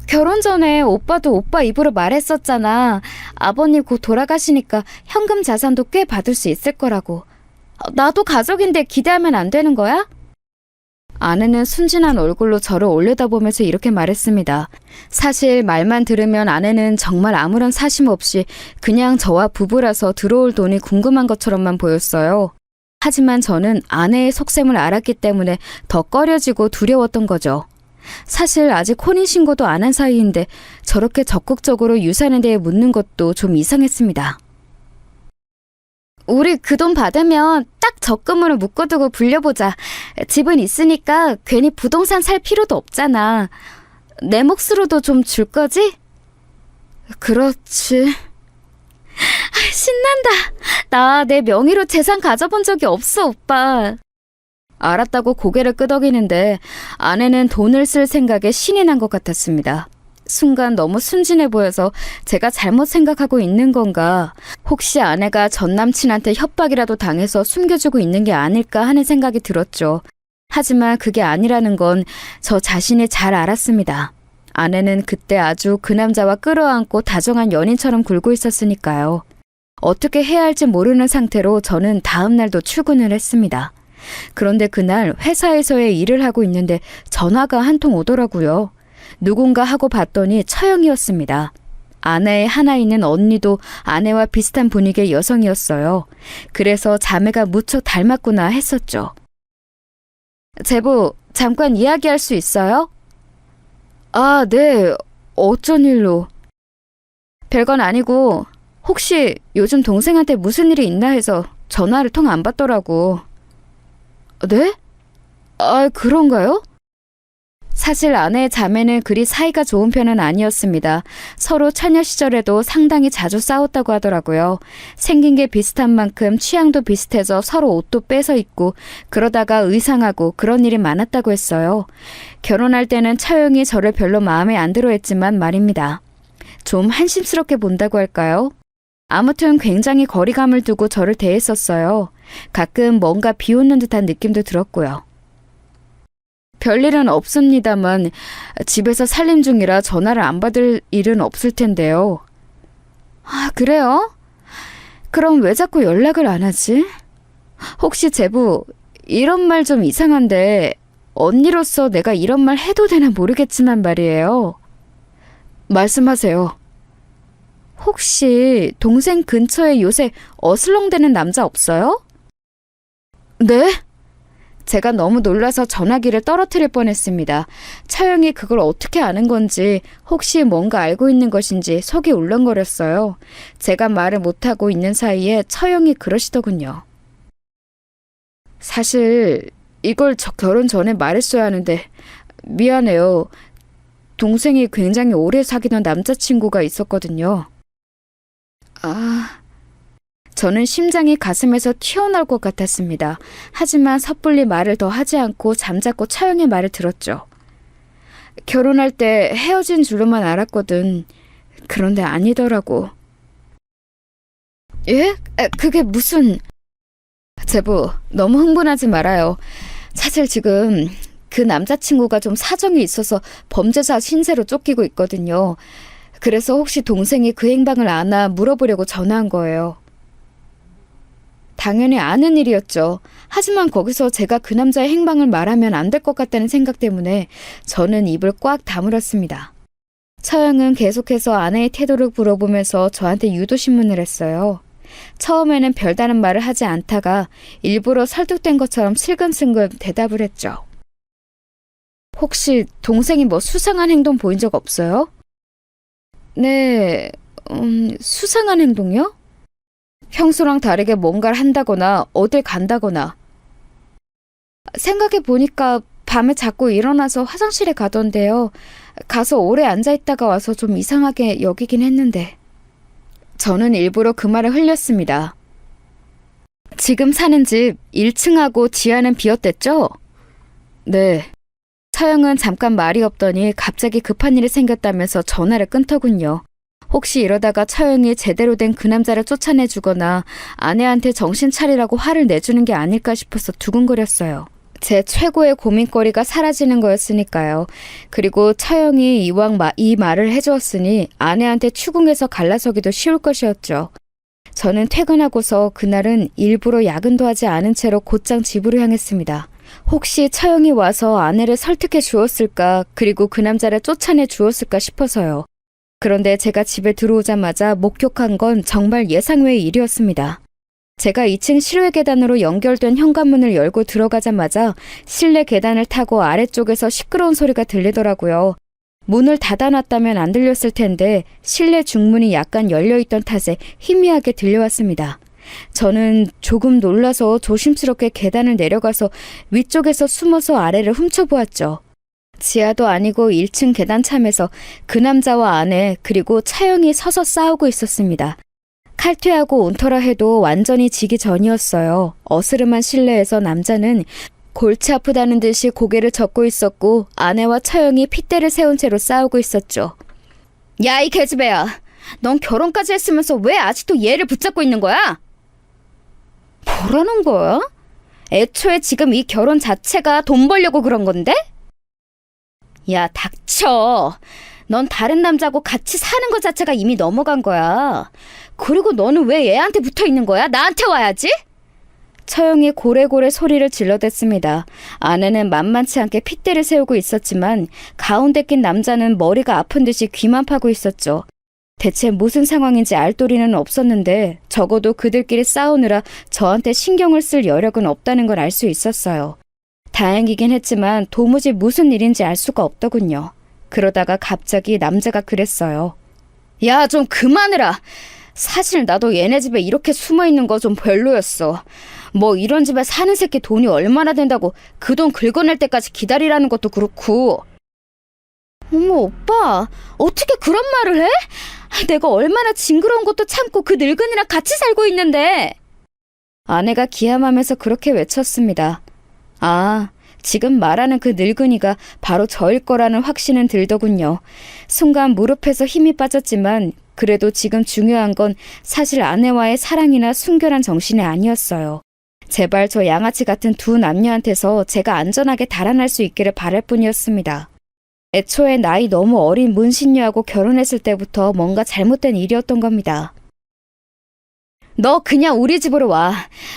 결혼 전에 오빠도 오빠 입으로 말했었잖아. 아버님 곧 돌아가시니까 현금 자산도 꽤 받을 수 있을 거라고. 나도 가족인데 기대하면 안 되는 거야? 아내는 순진한 얼굴로 저를 올려다보면서 이렇게 말했습니다. 사실 말만 들으면 아내는 정말 아무런 사심 없이 그냥 저와 부부라서 들어올 돈이 궁금한 것처럼만 보였어요. 하지만 저는 아내의 속셈을 알았기 때문에 더 꺼려지고 두려웠던 거죠. 사실 아직 혼인신고도 안 한 사이인데 저렇게 적극적으로 유산에 대해 묻는 것도 좀 이상했습니다. 우리 그 돈 받으면 딱 적금으로 묶어두고 불려보자. 집은 있으니까 괜히 부동산 살 필요도 없잖아. 내 몫으로도 좀 줄 거지? 그렇지. 신난다. 나 내 명의로 재산 가져본 적이 없어, 오빠. 알았다고 고개를 끄덕이는데 아내는 돈을 쓸 생각에 신이 난 것 같았습니다. 순간 너무 순진해 보여서 제가 잘못 생각하고 있는 건가, 혹시 아내가 전 남친한테 협박이라도 당해서 숨겨주고 있는 게 아닐까 하는 생각이 들었죠. 하지만 그게 아니라는 건 저 자신이 잘 알았습니다. 아내는 그때 아주 그 남자와 끌어안고 다정한 연인처럼 굴고 있었으니까요. 어떻게 해야 할지 모르는 상태로 저는 다음 날도 출근을 했습니다. 그런데 그날 회사에서의 일을 하고 있는데 전화가 한 통 오더라고요. 누군가 하고 봤더니 처형이었습니다. 아내의 하나 있는 언니도 아내와 비슷한 분위기의 여성이었어요. 그래서 자매가 무척 닮았구나 했었죠. 제부, 잠깐 이야기할 수 있어요? 아, 네. 어쩐 일로? 별건 아니고 혹시 요즘 동생한테 무슨 일이 있나 해서 전화를 통 안 받더라고. 네? 아, 그런가요? 사실 아내의 자매는 그리 사이가 좋은 편은 아니었습니다. 서로 처녀 시절에도 상당히 자주 싸웠다고 하더라고요. 생긴 게 비슷한 만큼 취향도 비슷해서 서로 옷도 뺏어 입고 그러다가 의상하고 그런 일이 많았다고 했어요. 결혼할 때는 처형이 저를 별로 마음에 안 들어 했지만 말입니다. 좀 한심스럽게 본다고 할까요? 아무튼 굉장히 거리감을 두고 저를 대했었어요. 가끔 뭔가 비웃는 듯한 느낌도 들었고요. 별일은 없습니다만 집에서 살림 중이라 전화를 안 받을 일은 없을 텐데요. 아, 그래요? 그럼 왜 자꾸 연락을 안 하지? 혹시 제부, 이런 말 좀 이상한데 언니로서 내가 이런 말 해도 되나 모르겠지만 말이에요. 말씀하세요. 혹시 동생 근처에 요새 어슬렁대는 남자 없어요? 네? 제가 너무 놀라서 전화기를 떨어뜨릴 뻔했습니다. 차영이 그걸 어떻게 아는 건지, 혹시 뭔가 알고 있는 것인지 속이 울렁거렸어요. 제가 말을 못하고 있는 사이에 처형이 그러시더군요. 사실 이걸 저 결혼 전에 말했어야 하는데 미안해요. 동생이 굉장히 오래 사귀던 남자친구가 있었거든요. 아... 저는 심장이 가슴에서 튀어나올 것 같았습니다. 하지만 섣불리 말을 더 하지 않고 잠자코 차영의 말을 들었죠. 결혼할 때 헤어진 줄로만 알았거든. 그런데 아니더라고. 예? 그게 무슨... 제부, 너무 흥분하지 말아요. 사실 지금 그 남자친구가 좀 사정이 있어서 범죄자 신세로 쫓기고 있거든요. 그래서 혹시 동생이 그 행방을 아나 물어보려고 전화한 거예요. 당연히 아는 일이었죠. 하지만 거기서 제가 그 남자의 행방을 말하면 안 될 것 같다는 생각 때문에 저는 입을 꽉 다물었습니다. 처형은 계속해서 아내의 태도를 물어보면서 저한테 유도신문을 했어요. 처음에는 별다른 말을 하지 않다가 일부러 설득된 것처럼 슬금슬금 대답을 했죠. 혹시 동생이 뭐 수상한 행동 보인 적 없어요? 네, 수상한 행동이요? 평소랑 다르게 뭔가를 한다거나 어딜 간다거나. 생각해보니까 밤에 자꾸 일어나서 화장실에 가던데요. 가서 오래 앉아있다가 와서 좀 이상하게 여기긴 했는데. 저는 일부러 그 말을 흘렸습니다. 지금 사는 집 1층하고 지하는 비었댔죠? 네. 차영은 잠깐 말이 없더니 갑자기 급한 일이 생겼다면서 전화를 끊더군요. 혹시 이러다가 처형이 제대로 된 그 남자를 쫓아내주거나 아내한테 정신 차리라고 화를 내주는 게 아닐까 싶어서 두근거렸어요. 제 최고의 고민거리가 사라지는 거였으니까요. 그리고 처형이 이왕 이 말을 해주었으니 아내한테 추궁해서 갈라서기도 쉬울 것이었죠. 저는 퇴근하고서 그날은 일부러 야근도 하지 않은 채로 곧장 집으로 향했습니다. 혹시 처형이 와서 아내를 설득해 주었을까, 그리고 그 남자를 쫓아내 주었을까 싶어서요. 그런데 제가 집에 들어오자마자 목격한 건 정말 예상외의 일이었습니다. 제가 2층 실외 계단으로 연결된 현관문을 열고 들어가자마자 실내 계단을 타고 아래쪽에서 시끄러운 소리가 들리더라고요. 문을 닫아놨다면 안 들렸을 텐데 실내 중문이 약간 열려있던 탓에 희미하게 들려왔습니다. 저는 조금 놀라서 조심스럽게 계단을 내려가서 위쪽에서 숨어서 아래를 훔쳐보았죠. 지하도 아니고 1층 계단참에서 그 남자와 아내 그리고 차영이 서서 싸우고 있었습니다. 칼퇴하고 온터라 해도 완전히 지기 전이었어요. 어스름한 실내에서 남자는 골치 아프다는 듯이 고개를 젓고 있었고 아내와 차영이 핏대를 세운 채로 싸우고 있었죠. 야, 이 계집애야. 넌 결혼까지 했으면서 왜 아직도 얘를 붙잡고 있는 거야? 뭐라는 거야? 애초에 지금 이 결혼 자체가 돈 벌려고 그런 건데? 야, 닥쳐. 넌 다른 남자하고 같이 사는 것 자체가 이미 넘어간 거야. 그리고 너는 왜 얘한테 붙어 있는 거야? 나한테 와야지? 처형이 고래고래 소리를 질러댔습니다. 아내는 만만치 않게 핏대를 세우고 있었지만 가운데 낀 남자는 머리가 아픈 듯이 귀만 파고 있었죠. 대체 무슨 상황인지 알 도리는 없었는데 적어도 그들끼리 싸우느라 저한테 신경을 쓸 여력은 없다는 걸 알 수 있었어요. 다행이긴 했지만 도무지 무슨 일인지 알 수가 없더군요. 그러다가 갑자기 남자가 그랬어요. 야, 좀 그만해라. 사실 나도 얘네 집에 이렇게 숨어있는 거 좀 별로였어. 뭐 이런 집에 사는 새끼 돈이 얼마나 된다고 그 돈 긁어낼 때까지 기다리라는 것도 그렇고. 어머, 오빠, 어떻게 그런 말을 해? 내가 얼마나 징그러운 것도 참고 그 늙은이랑 같이 살고 있는데. 아내가 기함하면서 그렇게 외쳤습니다. 아, 지금 말하는 그 늙은이가 바로 저일 거라는 확신은 들더군요. 순간 무릎에서 힘이 빠졌지만 그래도 지금 중요한 건 사실 아내와의 사랑이나 순결한 정신이 아니었어요. 제발 저 양아치 같은 두 남녀한테서 제가 안전하게 달아날 수 있기를 바랄 뿐이었습니다. 애초에 나이 너무 어린 문신녀하고 결혼했을 때부터 뭔가 잘못된 일이었던 겁니다. 너 그냥 우리 집으로 와.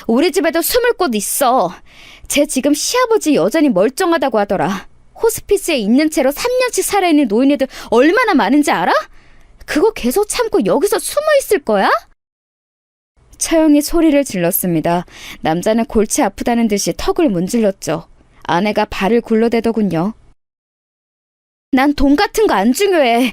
우리 집에도 숨을 곳 있어. 쟤 지금 시아버지 여전히 멀쩡하다고 하더라. 호스피스에 있는 채로 3년씩 살아있는 노인애들 얼마나 많은지 알아? 그거 계속 참고 여기서 숨어 있을 거야? 처형이 소리를 질렀습니다. 남자는 골치 아프다는 듯이 턱을 문질렀죠. 아내가 발을 굴러대더군요. 난 돈 같은 거 안 중요해.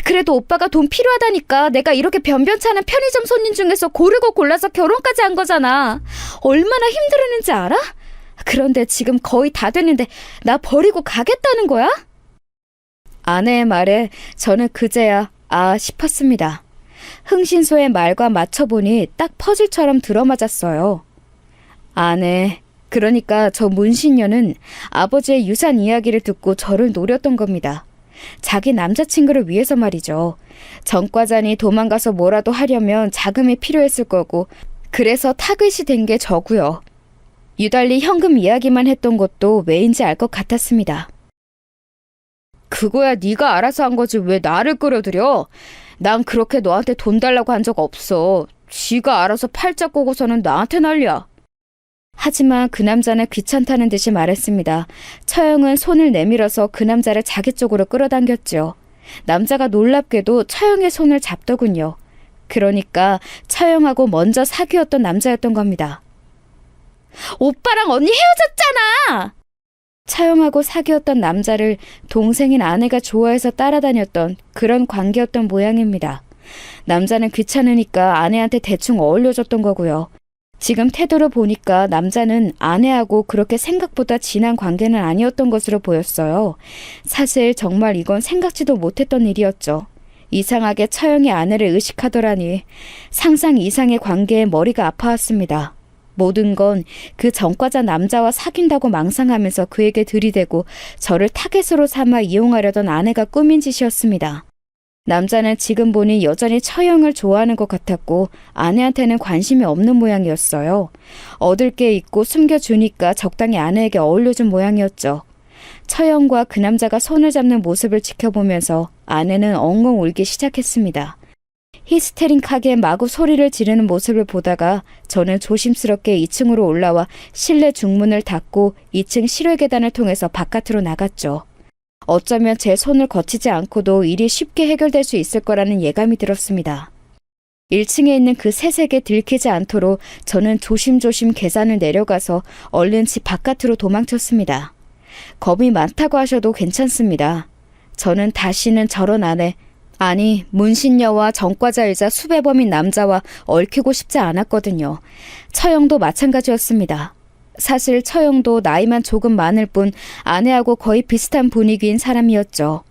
그래도 오빠가 돈 필요하다니까 내가 이렇게 변변찮은 편의점 손님 중에서 고르고 골라서 결혼까지 한 거잖아. 얼마나 힘들었는지 알아? 그런데 지금 거의 다 됐는데 나 버리고 가겠다는 거야? 아내의 말에 저는 그제야 아 싶었습니다. 흥신소의 말과 맞춰보니 딱 퍼즐처럼 들어맞았어요. 아내, 그러니까 저 문신녀는 아버지의 유산 이야기를 듣고 저를 노렸던 겁니다. 자기 남자친구를 위해서 말이죠. 전과자니 도망가서 뭐라도 하려면 자금이 필요했을 거고 그래서 타깃이 된 게 저고요. 유달리 현금 이야기만 했던 것도 왜인지 알 것 같았습니다. 그거야 네가 알아서 한 거지 왜 나를 끌어들여? 난 그렇게 너한테 돈 달라고 한 적 없어. 지가 알아서 팔자 꼬고서는 나한테 난리야. 하지만 그 남자는 귀찮다는 듯이 말했습니다. 처형은 손을 내밀어서 그 남자를 자기 쪽으로 끌어당겼죠. 남자가 놀랍게도 처형의 손을 잡더군요. 그러니까 처형하고 먼저 사귀었던 남자였던 겁니다. 오빠랑 언니 헤어졌잖아! 차영하고 사귀었던 남자를 동생인 아내가 좋아해서 따라다녔던 그런 관계였던 모양입니다. 남자는 귀찮으니까 아내한테 대충 어울려줬던 거고요. 지금 태도로 보니까 남자는 아내하고 그렇게 생각보다 진한 관계는 아니었던 것으로 보였어요. 사실 정말 이건 생각지도 못했던 일이었죠. 이상하게 처형이 아내를 의식하더라니 상상 이상의 관계에 머리가 아파왔습니다. 모든 건 그 전과자 남자와 사귄다고 망상하면서 그에게 들이대고 저를 타겟으로 삼아 이용하려던 아내가 꾸민 짓이었습니다. 남자는 지금 보니 여전히 처형을 좋아하는 것 같았고 아내한테는 관심이 없는 모양이었어요. 얻을 게 있고 숨겨주니까 적당히 아내에게 어울려준 모양이었죠. 처형과 그 남자가 손을 잡는 모습을 지켜보면서 아내는 엉엉 울기 시작했습니다. 히스테릭하게 마구 소리를 지르는 모습을 보다가 저는 조심스럽게 2층으로 올라와 실내 중문을 닫고 2층 실외 계단을 통해서 바깥으로 나갔죠. 어쩌면 제 손을 거치지 않고도 일이 쉽게 해결될 수 있을 거라는 예감이 들었습니다. 1층에 있는 그 세색에 들키지 않도록 저는 조심조심 계단을 내려가서 얼른 집 바깥으로 도망쳤습니다. 겁이 많다고 하셔도 괜찮습니다. 저는 다시는 저런 아내, 아니 문신녀와 전과자이자 수배범인 남자와 얽히고 싶지 않았거든요. 처형도 마찬가지였습니다. 사실 처형도 나이만 조금 많을 뿐 아내하고 거의 비슷한 분위기인 사람이었죠.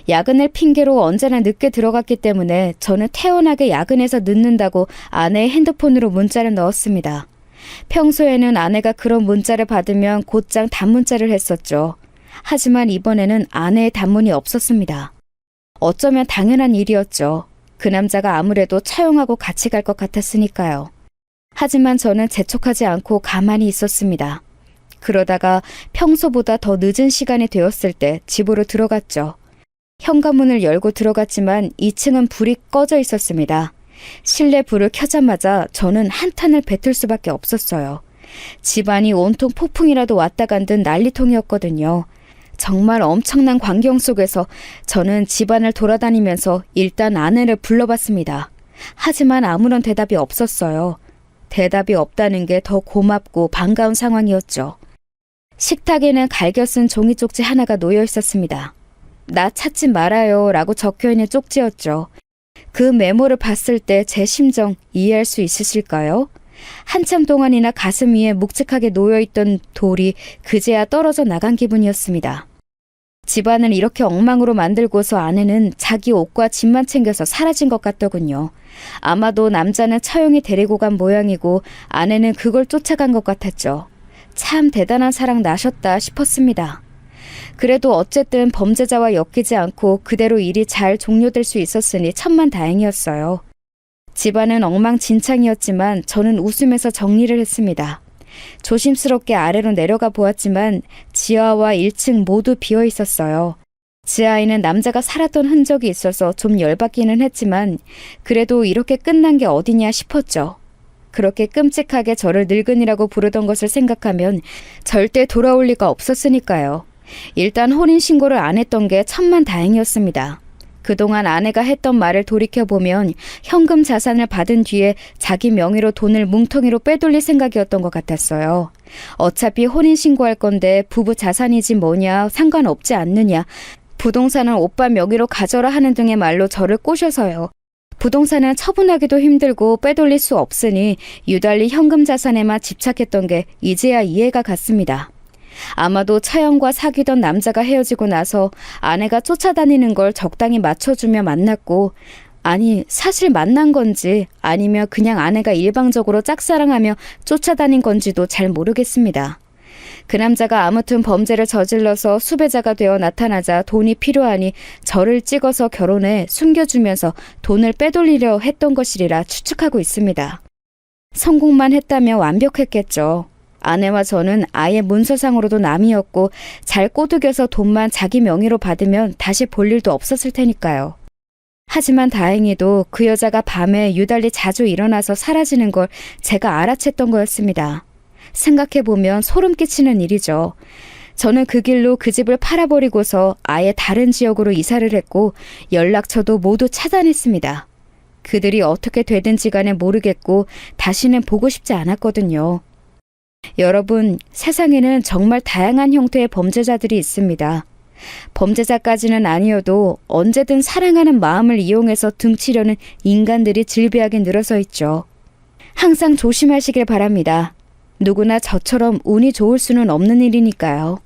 야근을 핑계로 언제나 늦게 들어갔기 때문에 저는 태연하게 야근해서 늦는다고 아내의 핸드폰으로 문자를 넣었습니다. 평소에는 아내가 그런 문자를 받으면 곧장 단문자를 했었죠. 하지만 이번에는 아내의 단문이 없었습니다. 어쩌면 당연한 일이었죠. 그 남자가 아무래도 처형하고 같이 갈 것 같았으니까요. 하지만 저는 재촉하지 않고 가만히 있었습니다. 그러다가 평소보다 더 늦은 시간이 되었을 때 집으로 들어갔죠. 현관문을 열고 들어갔지만 2층은 불이 꺼져 있었습니다. 실내 불을 켜자마자 저는 한탄을 뱉을 수밖에 없었어요. 집안이 온통 폭풍이라도 왔다 간 듯 난리통이었거든요. 정말 엄청난 광경 속에서 저는 집안을 돌아다니면서 일단 아내를 불러봤습니다. 하지만 아무런 대답이 없었어요. 대답이 없다는 게 더 고맙고 반가운 상황이었죠. 식탁에는 갈겨 쓴 종이 쪽지 하나가 놓여 있었습니다. 나 찾지 말아요 라고 적혀있는 쪽지였죠. 그 메모를 봤을 때 제 심정 이해할 수 있으실까요? 한참 동안이나 가슴 위에 묵직하게 놓여있던 돌이 그제야 떨어져 나간 기분이었습니다. 집안을 이렇게 엉망으로 만들고서 아내는 자기 옷과 짐만 챙겨서 사라진 것 같더군요. 아마도 남자는 처형이 데리고 간 모양이고 아내는 그걸 쫓아간 것 같았죠. 참 대단한 사랑 나셨다 싶었습니다. 그래도 어쨌든 범죄자와 엮이지 않고 그대로 일이 잘 종료될 수 있었으니 천만다행이었어요. 집안은 엉망진창이었지만 저는 웃으면서 정리를 했습니다. 조심스럽게 아래로 내려가 보았지만 지하와 1층 모두 비어 있었어요. 지하에는 남자가 살았던 흔적이 있어서 좀 열받기는 했지만 그래도 이렇게 끝난 게 어디냐 싶었죠. 그렇게 끔찍하게 저를 늙은이라고 부르던 것을 생각하면 절대 돌아올 리가 없었으니까요. 일단 혼인신고를 안 했던 게 천만다행이었습니다. 그동안 아내가 했던 말을 돌이켜보면 현금 자산을 받은 뒤에 자기 명의로 돈을 뭉텅이로 빼돌릴 생각이었던 것 같았어요. 어차피 혼인신고할 건데 부부 자산이지 뭐냐, 상관없지 않느냐, 부동산은 오빠 명의로 가져라 하는 등의 말로 저를 꼬셔서요. 부동산은 처분하기도 힘들고 빼돌릴 수 없으니 유달리 현금 자산에만 집착했던 게 이제야 이해가 갔습니다. 아마도 차영과 사귀던 남자가 헤어지고 나서 아내가 쫓아다니는 걸 적당히 맞춰주며 만났고, 아니 사실 만난 건지 아니면 그냥 아내가 일방적으로 짝사랑하며 쫓아다닌 건지도 잘 모르겠습니다. 그 남자가 아무튼 범죄를 저질러서 수배자가 되어 나타나자 돈이 필요하니 저를 찍어서 결혼해 숨겨주면서 돈을 빼돌리려 했던 것이리라 추측하고 있습니다. 성공만 했다면 완벽했겠죠. 아내와 저는 아예 문서상으로도 남이었고 잘 꼬드겨서 돈만 자기 명의로 받으면 다시 볼 일도 없었을 테니까요. 하지만 다행히도 그 여자가 밤에 유달리 자주 일어나서 사라지는 걸 제가 알아챘던 거였습니다. 생각해보면 소름 끼치는 일이죠. 저는 그 길로 그 집을 팔아버리고서 아예 다른 지역으로 이사를 했고 연락처도 모두 차단했습니다. 그들이 어떻게 되든지 간에 모르겠고 다시는 보고 싶지 않았거든요. 여러분, 세상에는 정말 다양한 형태의 범죄자들이 있습니다. 범죄자까지는 아니어도 언제든 사랑하는 마음을 이용해서 등치려는 인간들이 질비하게 늘어서 있죠. 항상 조심하시길 바랍니다. 누구나 저처럼 운이 좋을 수는 없는 일이니까요.